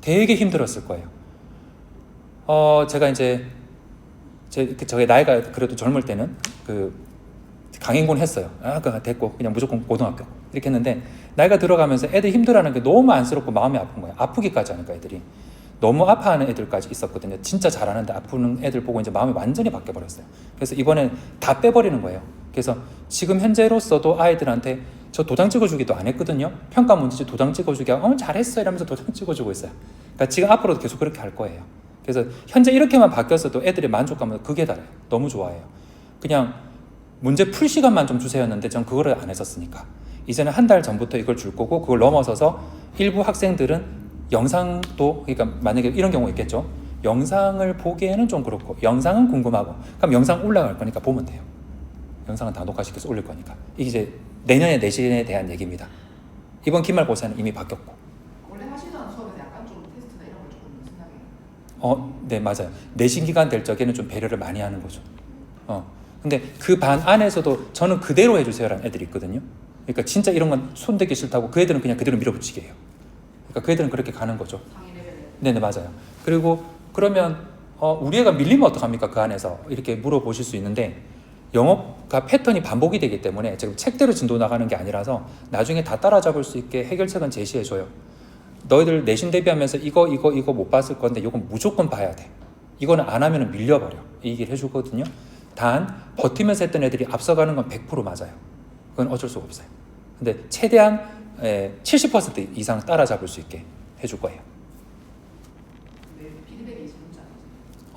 되게 힘들었을 거예요. 제가 이제 저의 나이가 그래도 젊을 때는 그 강행군 했어요. 그거 됐고 그냥 무조건 고등학교 이렇게 했는데 나이가 들어가면서 애들 힘들어하는 게 너무 안쓰럽고 마음이 아픈 거예요. 아프기까지 하니까 애들이 너무 아파하는 애들까지 있었거든요. 진짜 잘하는데 아프는 애들 보고 이제 마음이 완전히 바뀌어버렸어요. 그래서 이번엔 다 빼버리는 거예요. 그래서 지금 현재로서도 아이들한테 저 도장 찍어주기도 안 했거든요. 평가 문제집 도장 찍어주기 하고 잘했어 이러면서 도장 찍어주고 있어요. 그러니까 지금 앞으로도 계속 그렇게 할 거예요. 그래서 현재 이렇게만 바뀌었어도 애들의 만족감은 극에 달해요. 너무 좋아해요. 그냥 문제 풀 시간만 좀 주세요 했는데 전 그거를 안 했었으니까 이제는 한 달 전부터 이걸 줄 거고 그걸 넘어서서 일부 학생들은 영상도 그러니까 만약에 이런 경우 있겠죠. 영상을 보기에는 좀 그렇고 영상은 궁금하고 그럼 영상 올라갈 거니까 보면 돼요. 영상은 다 녹화시켜서 올릴 거니까 이게 이제 내년의 내신에 대한 얘기입니다. 이번 기말고사는 이미 바뀌었고 원래 하시던 수업에서 약간 좀 테스트나 이런 걸 조금 생각해요. 네 맞아요. 내신 기간 될 적에는 좀 배려를 많이 하는 거죠. 근데 그 반 안에서도 저는 그대로 해주세요라는 애들이 있거든요. 그러니까 진짜 이런 건 손대기 싫다고 그 애들은 그냥 그대로 밀어붙이게 해요. 그러니까 그 애들은 그렇게 가는 거죠. 상위 레벨에. 네네 맞아요. 그리고 그러면 우리 애가 밀리면 어떡합니까? 그 안에서 이렇게 물어보실 수 있는데 영어가 패턴이 반복이 되기 때문에 지금 책대로 진도 나가는 게 아니라서 나중에 다 따라잡을 수 있게 해결책은 제시해줘요. 너희들 내신 대비하면서 이거 못 봤을 건데 이건 무조건 봐야 돼. 이거는 안 하면 밀려버려. 이 얘기를 해주거든요. 단 버티면서 했던 애들이 앞서가는 건 100% 맞아요. 그건 어쩔 수가 없어요. 근데 최대한 70% 이상 따라잡을 수 있게 해줄 거예요. 네, 피드백이 진짜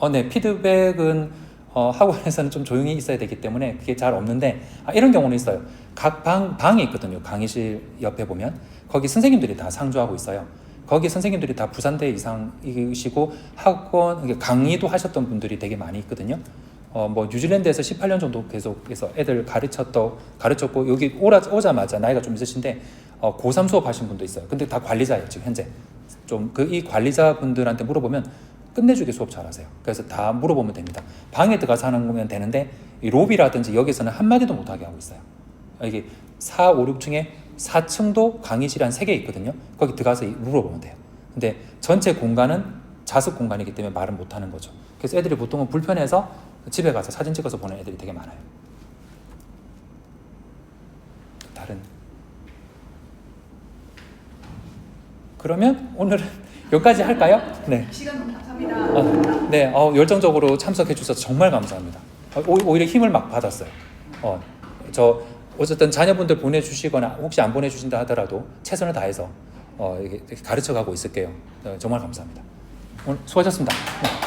아니죠. 네, 피드백은 학원에서는 좀 조용히 있어야 되기 때문에 그게 잘 없는데 이런 경우는 있어요. 각 방이 있거든요. 강의실 옆에 보면 거기 선생님들이 다 상주하고 있어요. 거기 선생님들이 다 부산대 이상이시고 학원 강의도 하셨던 분들이 되게 많이 있거든요. 뭐 뉴질랜드에서 18년 정도 계속해서 애들 가르쳤고 여기 오자마자 나이가 좀 있으신데 고3 수업하신 분도 있어요. 근데 다 관리자예요 지금 현재. 좀 이 관리자분들한테 물어보면 끝내주게 수업 잘하세요. 그래서 다 물어보면 됩니다. 방에 들어가서 하는 거면 되는데 이 로비라든지 여기서는 한마디도 못하게 하고 있어요. 이게 4, 5, 6층에 4층도 강의실이 한 3개 있거든요. 거기 들어가서 물어보면 돼요. 근데 전체 공간은 자습 공간이기 때문에 말은 못하는 거죠. 그래서 애들이 보통은 불편해서 집에 가서 사진 찍어서 보는 애들이 되게 많아요. 다른 그러면 오늘은 여기까지 할까요? 네. 시간 너무 감사합니다. 네, 열정적으로 참석해 주셔서 정말 감사합니다. 오히려 힘을 막 받았어요. 어쨌든 자녀분들 보내주시거나 혹시 안 보내주신다 하더라도 최선을 다해서 가르쳐가고 있을게요. 정말 감사합니다. 오늘 수고하셨습니다. 네.